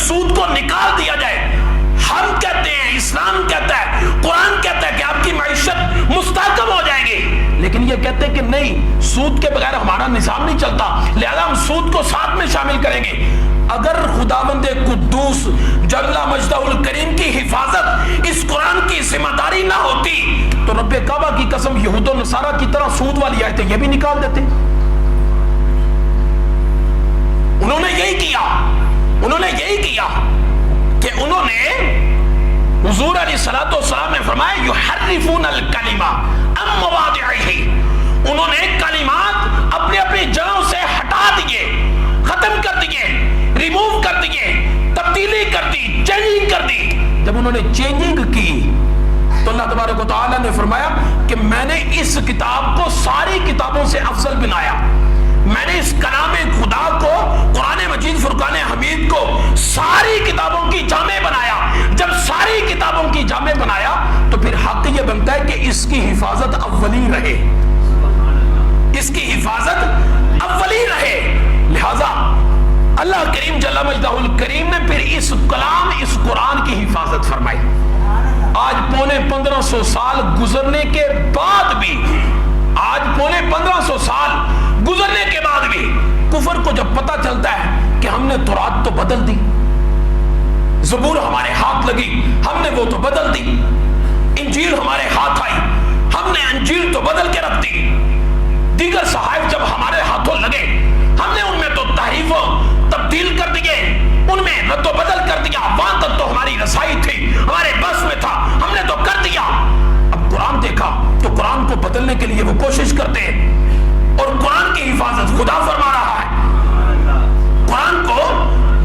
Speaker 2: سود کو نکال دیا جائے. ہم کہتے ہیں, اسلام کہتا ہے, قرآن کہتا ہے کہ آپ کی معیشت مستحکم ہو جائے گی, لیکن یہ کہتے ہیں کہ نہیں, سود کے بغیر ہمارا نظام نہیں چلتا, لہذا ہم سود کو ساتھ میں شامل کریں گے. اگر خداوند قدوس جل مجدہ الکریم کی حفاظت اس قرآن کی ذمہ داری نہ ہوتی تو رب کعبہ کی قسم یہود و نصارہ کی طرح سود والی آیتیں یہ بھی نکال دیتے. انہوں نے یہی کیا کہ انہوں نے حضور علیہ الصلوۃ والسلام نے فرمایا یحرفون الکلمہ عن مواضعہ, انہوں نے کلمات اپنے اپنی جگہوں سے ہٹا دیے, ختم کر دیے, ریموو کر دیے, تبدیلی کر دی, چینجنگ کر دی. جب انہوں نے چینجنگ کی تو اللہ تبارک و تعالیٰ نے فرمایا کہ میں نے اس کتاب کو ساری کتابوں سے افضل بنایا. میں نے اس کلام خدا کو, قرآن مجید فرقان حمید کو ساری کتابوں کی جامع بنایا. جب ساری کتابوں کی جامع بنایا تو پھر حق یہ بنتا ہے کہ اس کی حفاظت اولی رہے, اس کی حفاظت اولی رہے. لہذا اللہ کریم جل مجدہ الکریم نے پھر اس کلام, اس قرآن کی حفاظت فرمائی. آج پونے 1500 سال گزرنے کے بعد بھی, آج پونے 1500 سال گزرنے کے بعد بھی کفر کو جب پتہ چلتا ہے کہ ہم نے تورات تو بدل دی, زبور ہمارے ہاتھ لگی, ہم نے وہ تو بدل دی, انجیل ہمارے ہاتھ آئی, ہم نے انجیل تو بدل کے رکھ دی, دیگر صحائف جب ہمارے ہاتھوں لگے ہم نے ان میں تو تحریف و تبدیل کر دیے, ان میں رد و بدل کر دیا, وہاں تک تو ہماری رسائی تھی, ہمارے بس میں تھا, ہم نے تو کر دیا. اب قرآن دیکھا تو قرآن کو بدلنے کے لیے وہ کوشش کرتے ہیں, اور قرآن کی حفاظت خدا فرما رہا ہے. قرآن کو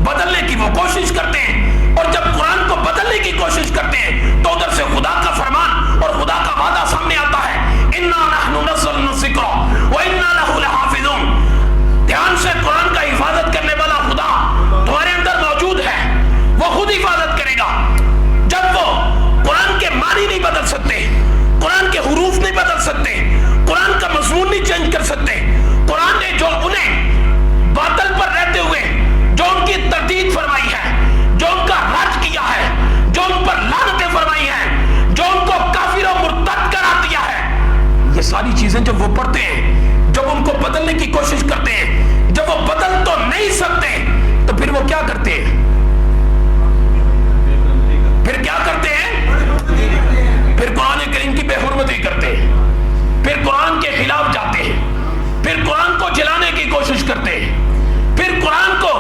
Speaker 2: بدلنے کی وہ کوشش کرتے ہیں, اور جب قرآن کو بدلنے کی کوشش کرتے ہیں تو ادھر سے خدا کا فرمان اور خدا کا وعدہ سامنے آتا ہے, اِنَّا نَحْنُ نَزَّلْنَا الذِّكْرَ وَإِنَّا لَهُ لَحَافِظُونَ. دھیان سے قرآن کا حفاظت کرنے والا خدا تمہارے اندر موجود ہے, وہ خود حفاظت کرے گا. جب وہ قرآن کے معنی نہیں بدل سکتے, قرآن کے حروف نہیں بدل سکتے, قرآن کا مضمون نہیں چینج کر سکتے, قرآن نے جو انہیں باطل پر رہتے ہوئے جو ان کی تردید فرمائی ہے, جو ان کا رد کیا ہے, جو ان پر لعنتیں فرمائی ہیں, جو ان کو کافر و مرتد قرار دیا ہے, یہ ساری چیزیں جب وہ پڑھتے ہیں, جب ان کو بدلنے کی کوشش کرتے ہیں, جب وہ بدل تو نہیں سکتے تو پھر وہ کیا کرتے ہیں, پھر کیا کرتے ہیں, پھر قرآن کریم کی بے حرمتی کرتے ہیں, پھر قرآن کے خلاف جاتے ہیں, پھر قرآن کو جلانے کی کوشش کرتے ہیں, پھر قرآن کو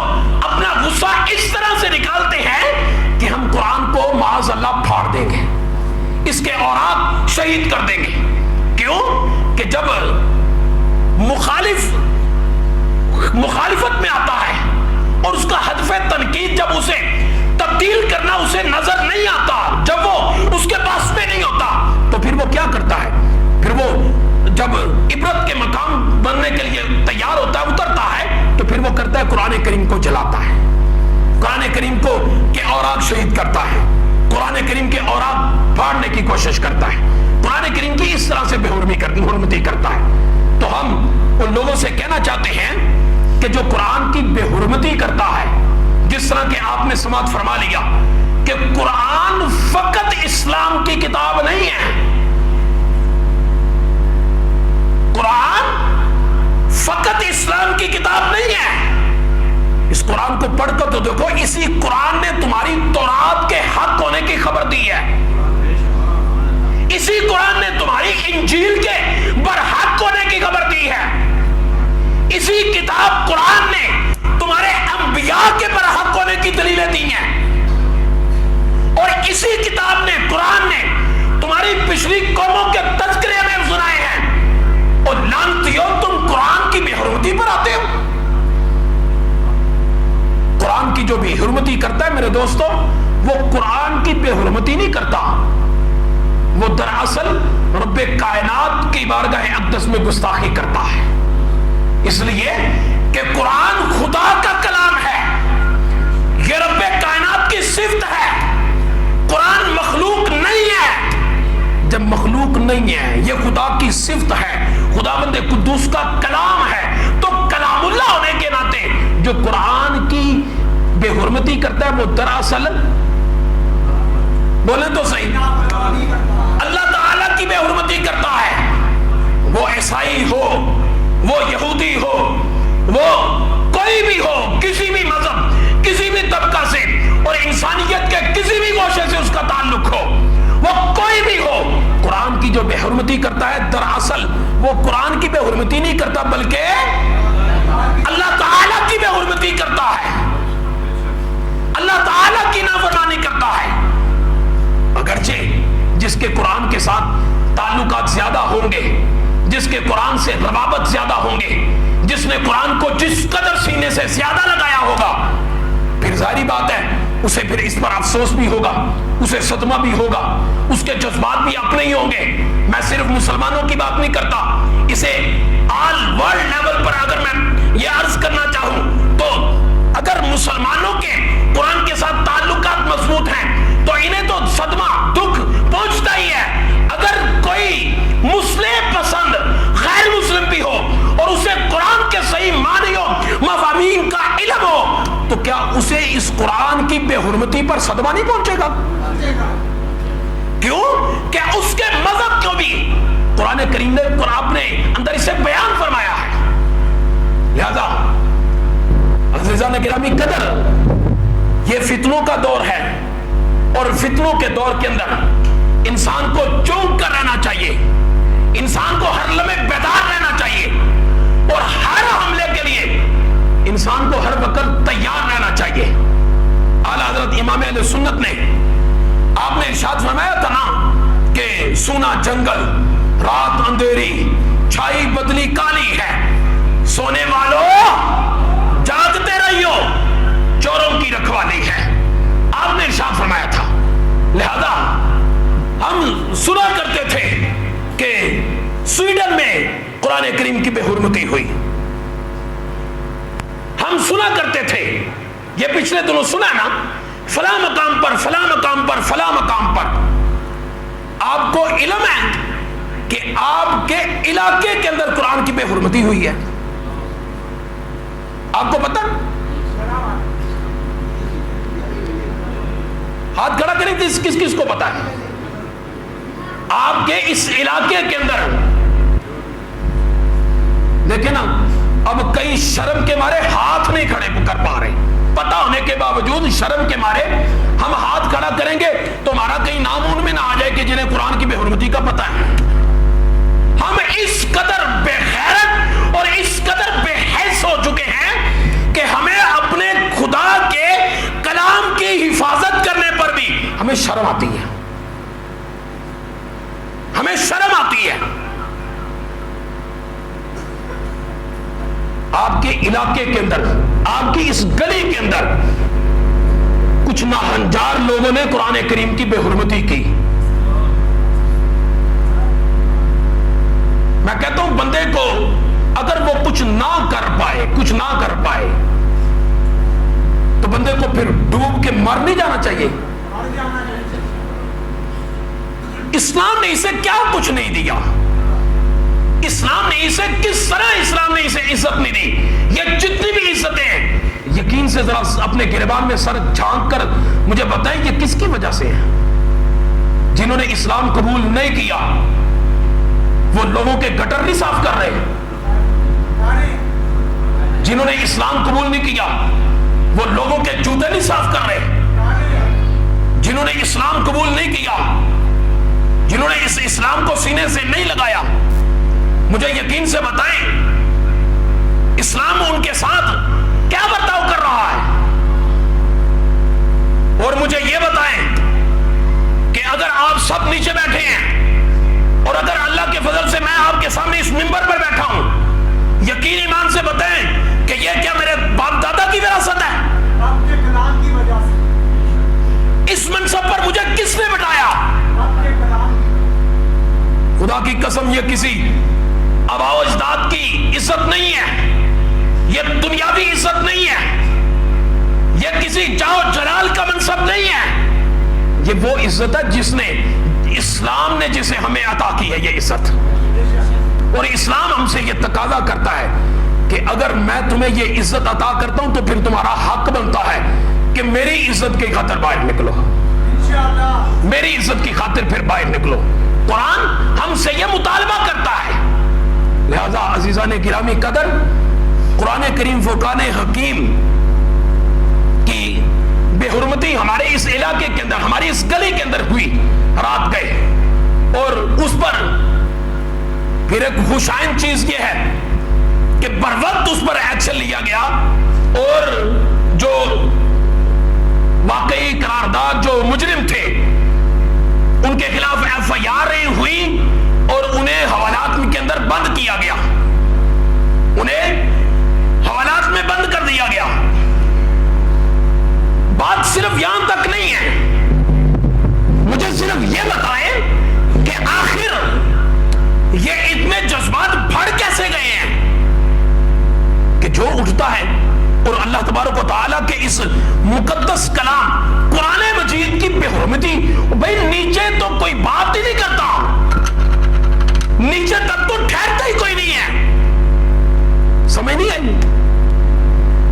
Speaker 2: اپنا غصہ اس طرح سے نکالتے ہیں کہ ہم قرآن کو معاذ اللہ پھاڑ دیں گے, اس کے اوراق شہید کر دیں گے. کیوں کہ جب مخالفت میں آتا ہے اور اس کا ہدف تنقید جب اسے تبدیل کرنا اسے نظر نہیں آتا, جب وہ اس کے پاس میں نہیں ہوتا تو پھر وہ کیا کرتا ہے, پھر وہ جب عبرت کے مقام بننے کے لیے تیار ہوتا ہے, اترتا ہے, تو پھر وہ کرتا ہے قرآن کریم کو جلاتا ہے, قرآن کریم کو کے اوراق شہید کرتا ہے, قرآن کریم کے اوراق پھاڑنے کی کوشش کرتا ہے, قرآن کریم کی اس طرح سے بے حرمتی کرتا ہے. تو ہم ان لوگوں سے کہنا چاہتے ہیں کہ جو قرآن کی بے حرمتی کرتا ہے, جس طرح کہ آپ نے سماعت فرما لیا کہ قرآن فقط اسلام کی کتاب نہیں ہے, قرآن فقط اسلام کی کتاب نہیں ہے. اس قرآن کو پڑھ کر تو دیکھو, اسی قرآن نے تمہاری تورات کے حق ہونے کی خبر دی ہے, اسی قرآن نے تمہاری انجیل کے برحق ہونے کی خبر دی ہے, اسی کتاب قرآن نے تمہارے انبیاء کے برحق ہونے کی دلیلیں دی ہیں, اور اسی کتاب نے, قرآن نے تمہاری پچھلی قوموں کے تذکرے میں سنائے ہیں. اور لعنتیو, تم قرآن کی بے حرمتی پر آتے ہو. قرآن کی جو بے حرمتی کرتا ہے میرے دوستو, وہ قرآن کی بے حرمتی نہیں کرتا, وہ دراصل رب کائنات کی بارگاہ اقدس میں گستاخی کرتا ہے. اس لیے کہ قرآن خدا کا کلام ہے, یہ رب کائنات کی صفت ہے, قرآن مخلوق نہیں ہے. جب مخلوق نہیں ہے, یہ خدا کی صفت ہے, خداوند قدوس کا کلام ہے, تو کلام اللہ ہونے کے ناطے جو قرآن کی بے حرمتی کرتا ہے وہ دراصل بولیں تو صحیح اللہ تعالیٰ کی بے حرمتی کرتا ہے. وہ عیسائی ہو, وہ یہودی ہو, وہ کوئی بھی ہو, کسی بھی مذہب, کسی بھی طبقہ سے اور انسانیت کے کسی بھی گوشے سے اس کا تعلق ہو, وہ کوئی بھی ہو, قرآن کی جو بے حرمتی کرتا ہے دراصل وہ قرآن کی بے حرمتی نہیں کرتا بلکہ اللہ تعالیٰ کی بے حرمتی کرتا ہے, اللہ تعالیٰ کی نافرمانی کرتا ہے. اگرچہ جس کے قرآن کے ساتھ تعلقات زیادہ ہوں گے, جس کے قرآن سے روابط زیادہ ہوں گے, جس نے قرآن کو جس قدر سینے سے زیادہ لگایا ہوگا, پھر ظاہری بات ہے اسے پھر اس پر افسوس بھی ہوگا, اسے صدمہ بھی ہوگا, اس کے جذبات بھی اپنے ہی ہوں گے. میں صرف مسلمانوں کی بات نہیں کرتا, اسے آل ورلڈ لیول پر اگر میں یہ عرض کرنا چاہوں تو اگر مسلمانوں کے قرآن کے ساتھ تعلقات مضبوط ہیں تو انہیں تو صدمہ دکھ پہنچتا ہی ہے. اگر کوئی مسلم پسند غیر مسلم بھی ہو اور اسے قرآن کے صحیح معنیوں مفاہیم کا علم ہو تو کیا اسے اس قرآن کی بے حرمتی پر صدمہ نہیں پہنچے گا؟ کیوں کہ اس کے مذہب کو بھی قرآن کریم نے اپنے اندر اسے بیان فرمایا ہے. لہذا عزیزان گرامی قدر, یہ فتنوں کا دور ہے اور فتنوں کے دور کے اندر انسان کو چونک کر رہنا چاہیے, انسان کو ہر لمحے بیدار رہنا چاہیے اور ہر حملے کے لیے انسان کو ہر وقت تیار رہنا چاہیے. اعلیٰ حضرت امام اہل سنت نے آپ نے ارشاد فرمایا تھا نا کہ سونا جنگل, رات اندھیری, چھائی بدلی کالی ہے, سونے والوں جاگتے رہیو, چوروں کی رکھوالی ہے. آپ نے ارشاد فرمایا تھا. لہذا ہم سنا کرتے تھے کہ سویڈن میں قرآن کریم کی بے حرمتی ہوئی, ہم سنا کرتے تھے, یہ پچھلے دنوں سنا نا, فلاں مقام پر فلاں مقام پر فلاں مقام پر. آپ کو علم ہے کہ آپ کے علاقے کے اندر قرآن کی بے حرمتی ہوئی ہے؟ آپ کو پتہ؟ ہاتھ کھڑا کریں کس کس کو پتا ہے؟ آپ کے اس علاقے کے اندر دیکھیں نا, اب کئی شرم کے مارے ہاتھ نہیں کھڑے کر پا رہے, پتا ہونے کے باوجود شرم کے مارے ہم ہاتھ کھڑا کریں گے تو ہمارا کہیں نام ان میں نہ آ جائے کہ جنہیں قرآن کی بے حرمتی کا پتہ ہے. ہم اس قدر بے غیرت اور اس قدر بے حیث ہو چکے ہیں کہ ہمیں اپنے خدا کے کلام کی حفاظت کرنے پر بھی ہمیں شرم آتی ہے, ہمیں شرم آتی ہے. آپ کے علاقے کے اندر, آپ کی اس گلی کے اندر کچھ ناہنجار لوگوں نے قرآن کریم کی بے حرمتی کی. میں کہتا ہوں بندے کو اگر وہ کچھ نہ کر پائے تو بندے کو پھر ڈوب کے مر نہیں جانا چاہیے. اسلام نے اسے کیا کچھ نہیں دیا, اسلام نے اسے کس طرح اسلام نے اسے عزت نہیں دی. یہ جتنی بھی عزتیں ہیں یقین سے ذرا اپنے گریبان میں سر جھانک کر مجھے بتائیں یہ کس کی وجہ سے ہیں؟ جنہوں نے اسلام قبول نہیں کیا وہ لوگوں کے گٹر نہیں صاف کر رہے, جنہوں نے اسلام قبول نہیں کیا وہ لوگوں کے جوتے نہیں صاف کر رہے, جنہوں نے اسلام قبول نہیں کیا, جنہوں نے اس اسلام کو سینے سے نہیں لگایا, مجھے یقین سے بتائیں اسلام ان کے ساتھ کیا برتاؤ کر رہا ہے. اور مجھے یہ بتائیں کہ اگر آپ سب نیچے بیٹھے ہیں اور اگر اللہ کے فضل سے میں آپ کے سامنے اس منبر پر بیٹھا ہوں, یقین ایمان سے بتائیں کہ یہ کیا میرے باپ دادا کی وراثت ہے؟
Speaker 3: آپ کے کلام کی وجہ سے.
Speaker 2: اس منصب پر مجھے کس نے بٹھایا؟
Speaker 3: آپ کے کلام کی.
Speaker 2: خدا کی قسم یہ کسی آباء و اجداد کی عزت نہیں ہے, یہ دنیاوی عزت نہیں ہے, یہ کسی جاہ و جلال کا منصب نہیں ہے, یہ وہ عزت ہے جس نے اسلام نے جسے ہمیں عطا کی ہے یہ عزت. اور اسلام ہم سے یہ تقاضا کرتا ہے کہ اگر میں تمہیں یہ عزت عطا کرتا ہوں تو پھر تمہارا حق بنتا ہے کہ میری عزت کی خاطر باہر نکلو،
Speaker 3: انشاءاللہ
Speaker 2: میری عزت کی خاطر پھر باہر نکلو۔ قرآن ہم سے یہ مطالبہ کرتا ہے۔ لہذا عزیزان گرامی قدر، قرآن کریم فرقان حکیم کی بے حرمتی ہمارے اس علاقے کے اندر، ہماری اس گلی کے اندر ہوئی، رات گئے، اور اس پر پھر ایک خوشائن چیز یہ ہے کہ بر وقت اس پر ایکشن لیا گیا، اور جو واقعی قرارداد جو مجرم تھے ان کے خلاف ایف آئی آر ہوئی اور انہیں حوالات کے اندر بند کیا گیا، انہیں حوالات میں بند کر دیا گیا۔ بات صرف یہاں تک نہیں ہے، مجھے صرف یہ بتائیں کہ آخر یہ اتنے جذبات بڑھ کیسے گئے ہیں کہ جو اٹھتا ہے اور اللہ تبارک و تعالیٰ کے اس مقدس کلام قرآن مجید کی بے حرمتی، بھائی نیچے تو کوئی بات ہی نہیں کرتا، نیچے تک تو ٹھہرتا ہی کوئی نہیں ہے، سمجھ نہیں آئی؟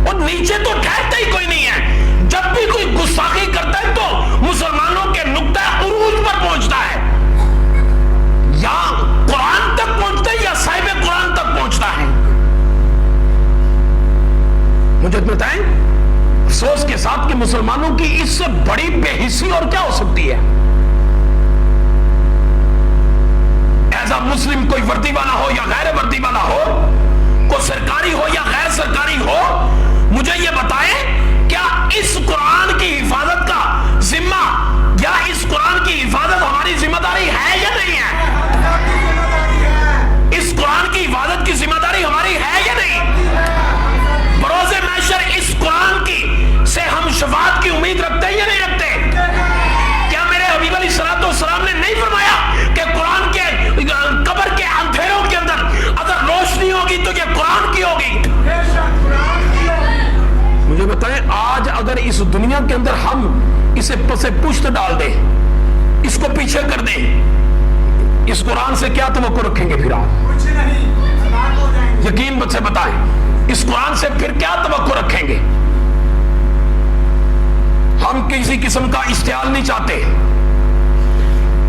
Speaker 2: اور نیچے تو ٹھہرتا ہی کوئی نہیں ہے، جب بھی کوئی گستاخی کرتا ہے تو مسلمانوں کے نقطہ عروج پر پہنچتا ہے، یا قرآن تک پہنچتا ہے یا صاحب قرآن تک پہنچتا ہے۔ مجھے بتائیں افسوس کے ساتھ کہ مسلمانوں کی اس سے بڑی بے حسی اور کیا ہو سکتی ہے؟ ایسا مسلم کوئی وردی والا ہو یا غیر وردی والا ہو، کوئی سرکاری ہو یا غیر سرکاری ہو، مجھے یہ بتائیں کیا اس قرآن کی حفاظت کا ذمہ یا اس قرآن کی حفاظت ہماری ذمہ داری ہے یا نہیں ہے؟ اس قرآن کی حفاظت کی ذمہ داری ہماری ہے یا نہیں؟ بروز محشر اس قرآن کی سے ہم شفاعت کی امید رکھتے ہیں یا نہیں رکھتے؟ کیا میرے حبیب علیہ السلام نے نہیں فرمایا کہ قرآن کے قبر کے اندھیروں کے اندر اگر روشنی ہوگی تو یہ قرآن کی ہوگی؟ مجھے بتائیں آج اگر اس دنیا کے اندر ہم اسے پسے پشت ڈال دیں، اس کو پیچھے کر دیں، اس قرآن سے کیا توقع رکھیں گے؟ پھر آپ
Speaker 3: کچھ نہیں، ہلاک ہو جائیں گے۔
Speaker 2: یقین سے بتائیں اس قرآن سے پھر کیا توقع رکھیں گے؟ ہم کسی قسم کا اشتعال نہیں چاہتے،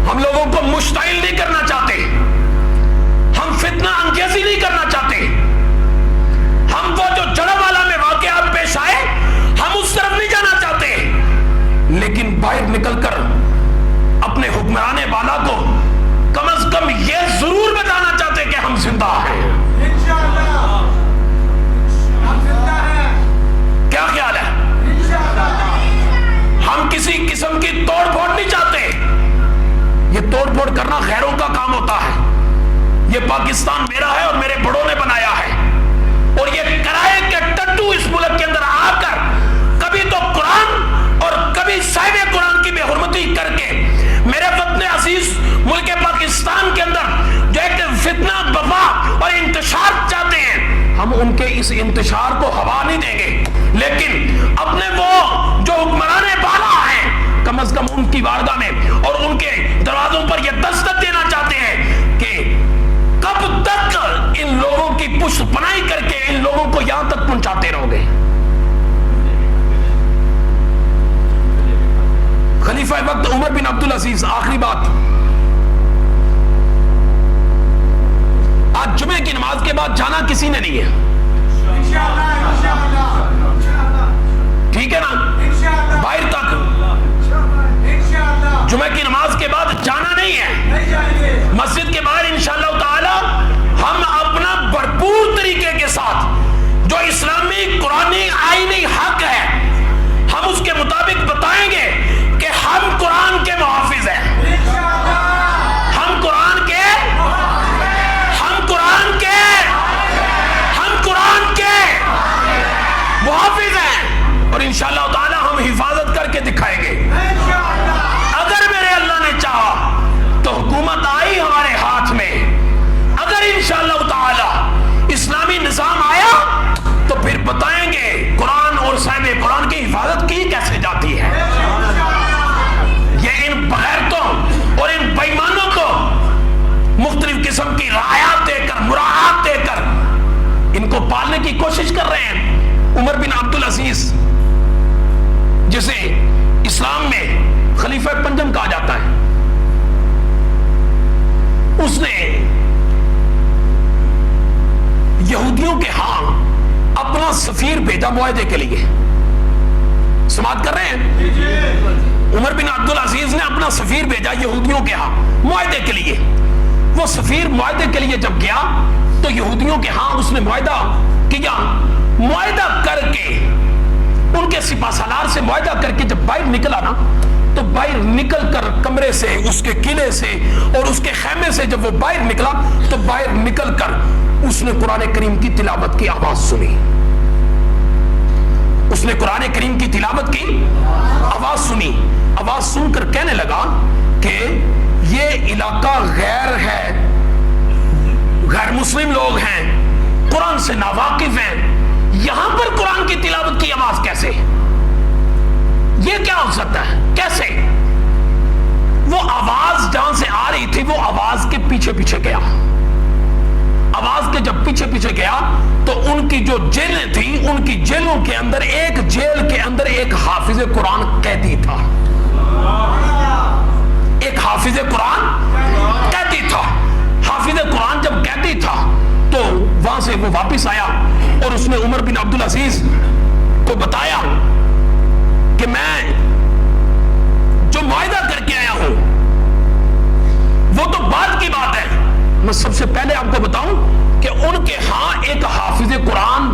Speaker 2: ہم لوگوں کو مشتعل نہیں کرنا چاہتے، ہم فتنہ انگیزی نہیں کرنا چاہتے، ہم وہ جو جڑم والا میں واقعات پیش آئے ہم اس طرف نہیں جانا چاہتے، لیکن باہر نکل کر اپنے حکمران بالا کو کم از کم یہ ضرور بتانا چاہتے کہ ہم زندہ ہیں۔
Speaker 3: انشاءاللہ ہم زندہ ہیں۔
Speaker 2: کیا خیال ہے؟
Speaker 3: انشاءاللہ
Speaker 2: ہم کسی قسم کی توڑ پھوڑ نہیں چاہتے، یہ توڑ پھوڑ کرنا غیروں کا کام ہوتا ہے، یہ پاکستان میرا ہے اور میرے بڑوں نے بنایا ہے، اور یہ کرائے کے ٹٹو اس ملک کے اندر آ کر کبھی تو قرآن اور کبھی صاحب قرآن کی بے حرمتی کر کے میرے وطن عزیز ملک پاکستان کے اندر جو ایک فتنہ وبا اور انتشار چاہتے ہیں، ہم ان کے اس انتشار کو ہوا نہیں دیں گے، لیکن اپنے وہ جو حکمران بالا ہیں کم از کم ان کی بارگاہ میں اور ان کے دروازوں پر یہ دستک دینا چاہتے ہیں کہ کب تک ان لوگوں کی پشت پناہی کر کے ان لوگوں کو یہاں تک پہنچاتے رہو گے؟ خلیفہ وقت عمر بن عبدالعزیز، آخری بات، آج جمعے کی نماز کے بعد جانا کسی نے نہیں ہے،
Speaker 3: انشاءاللہ
Speaker 2: ٹھیک ہے نا؟
Speaker 3: انشاءاللہ
Speaker 2: باہر تک
Speaker 3: انشاءاللہ
Speaker 2: جمعے کی نماز کے بعد جانا نہیں ہے،
Speaker 3: نہیں جائیں گے۔
Speaker 2: مسجد کے باہر انشاءاللہ تعالی ہم اپنا بھرپور طریقے کے ساتھ جو اسلامی قرآنی آئینی حق ہے ہم اس کے مطابق بتائیں گے کہ ہم قرآن کے محافظ ہیں، ہم قرآن کے محافظ ہیں، اور انشاءاللہ تعالی ہم حفاظت کر کے دکھائیں گے۔ اگر میرے اللہ نے چاہا تو حکومت آئی ہمارے ہاتھ میں، اگر انشاءاللہ تعالی اسلامی نظام آیا تو پھر بتائیں گے قرآن اور صاحب قرآن کی حفاظت کی کیسے جاتی ہے۔ یہ ان بغیرتوں اور ان بےایمانوں کو مختلف قسم کی رعایات دے کر، مراعات دے کر ان کو پالنے کی کوشش کر رہے ہیں۔ عمر بن عبدالعزیز جسے اسلام میں خلیفہ پنجم کہا جاتا ہے، اس نے یہودیوں کے ہاں اپنا سفیر بھیجا معاہدے کے لیے. سماعت کر رہے ہیں؟ عمر بن عبدالعزیز نے اپنا سفیر بھیجا یہودیوں کے ہاں معاہدے کے لیے. وہ سفیر معاہدے کے لیے جب گیا تو یہودیوں کے ہاں اس نے معاہدہ کیا. معاہدہ کر کے ان کے سپہ سالار سے معاہدہ کر کے جب باہر نکلا نا، تو باہر نکل کر کمرے سے، اس کے قلعے سے اور اس کے خیمے سے جب وہ باہر نکلا تو باہر نکل کر اس نے قرآن کریم کی تلاوت کی آواز سنی. اس نے قرآن کریم کی تلاوت کی آواز سنی. آواز سن کر کہنے لگا کہ یہ علاقہ غیر ہے، غیر مسلم لوگ ہیں، قرآن سے ناواقف ہیں، یہاں پر قرآن کی تلاوت کی آواز کیسے؟ یہ کیا ہو سکتا ہے؟ کیسے؟ وہ آواز جہاں سے آ رہی تھی وہ آواز کے پیچھے پیچھے گیا. آواز کے جب پیچھے پیچھے گیا تو ان کی جو جیلیں تھیں، ان کی جیلوں کے اندر ایک جیل کے اندر ایک حافظ قرآن قیدی تھا. ایک حافظ قرآن قیدی تھا. حافظ قرآن جب قیدی تھا تو وہاں سے وہ واپس آیا اور اس نے عمر بن عبدالعزیز کو بتایا کہ میں جو معاہدہ کر کے آیا ہوں وہ تو بعد کی بات ہے. میں سب سے پہلے آپ کو بتاؤں کہ ان کے ہاں ایک حافظ قرآن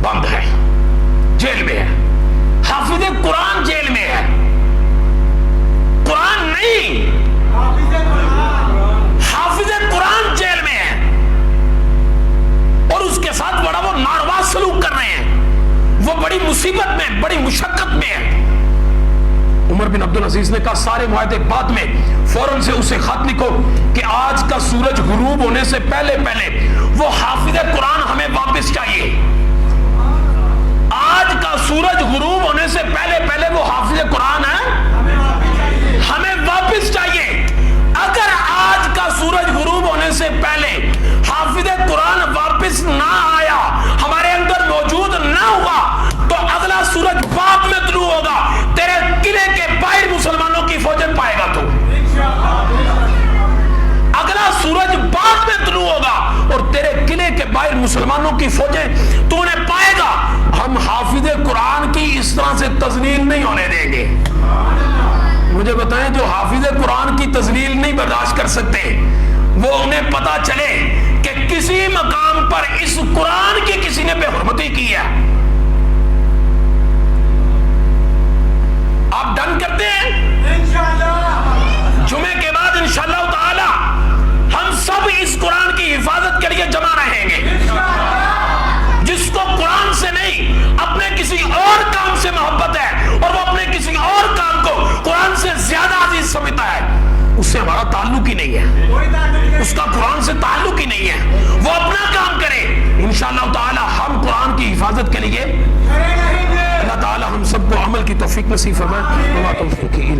Speaker 2: بند ہے، جیل میں ہے. حافظ قرآن جیل میں ہے، قرآن نہیں، حافظ قرآن جیل میں ہے اور اس کے ساتھ بڑا وہ ناروا سلوک کر رہے ہیں. وہ بڑی مصیبت میں، بڑی مشقت میں ہے. عمر بن عبدالعزیز نے کہا سارے معاہدے بعد میں، فوراً سے اسے خط لکھو کہ آج کا سورج غروب ہونے سے پہلے پہلے وہ حافظ قرآن ہمیں واپس چاہیے. آج کا سورج غروب ہونے سے پہلے پہلے وہ حافظ قرآن ہے، ہمیں واپس چاہیے. اگر آج کا سورج غروب ہونے سے پہلے حافظ قرآن واپس نہ آیا، ہمارے اندر موجود نہ ہوا، تو اگلا سورج بعد میں طلوع ہوگا. تیرے قلعے کے باہر مسلمانوں کی فوجیں پائے گا تو. اگلا سورج بعد میں طلوع ہوگا اور تیرے قلعے کے باہر مسلمانوں کی فوجیں تو انہیں پائے گا. ہم حافظ قرآن کی اس طرح سے تذلیل نہیں ہونے دیں گے. مجھے بتائیں جو حافظ قرآن کی تذلیل نہیں برداشت کر سکتے، وہ انہیں پتا چلے کہ کسی مقام پر اس قرآن کی کسی نے بے حرمتی کی ہے. آپ ڈن کرتے ہیں؟ جمعے کے بعد انشاءاللہ تعالی ہم سب اس قرآن کی حفاظت کے لیے جمع رہیں گے. جس کو قرآن سے نہیں اپنے کسی اور کام سے محبت ہے اور وہ اپنے کسی اور کام کو قرآن سے زیادہ عزیز سمجھتا ہے، اس سے ہمارا تعلق ہی نہیں ہے، اس کا قرآن سے تعلق ہی نہیں ہے. وہ اپنا کام کرے. انشاءاللہ تعالی ہم قرآن کی حفاظت کے لیے، اللہ تعالی ہم سب کو عمل کی توفیق نصیب فرمائے.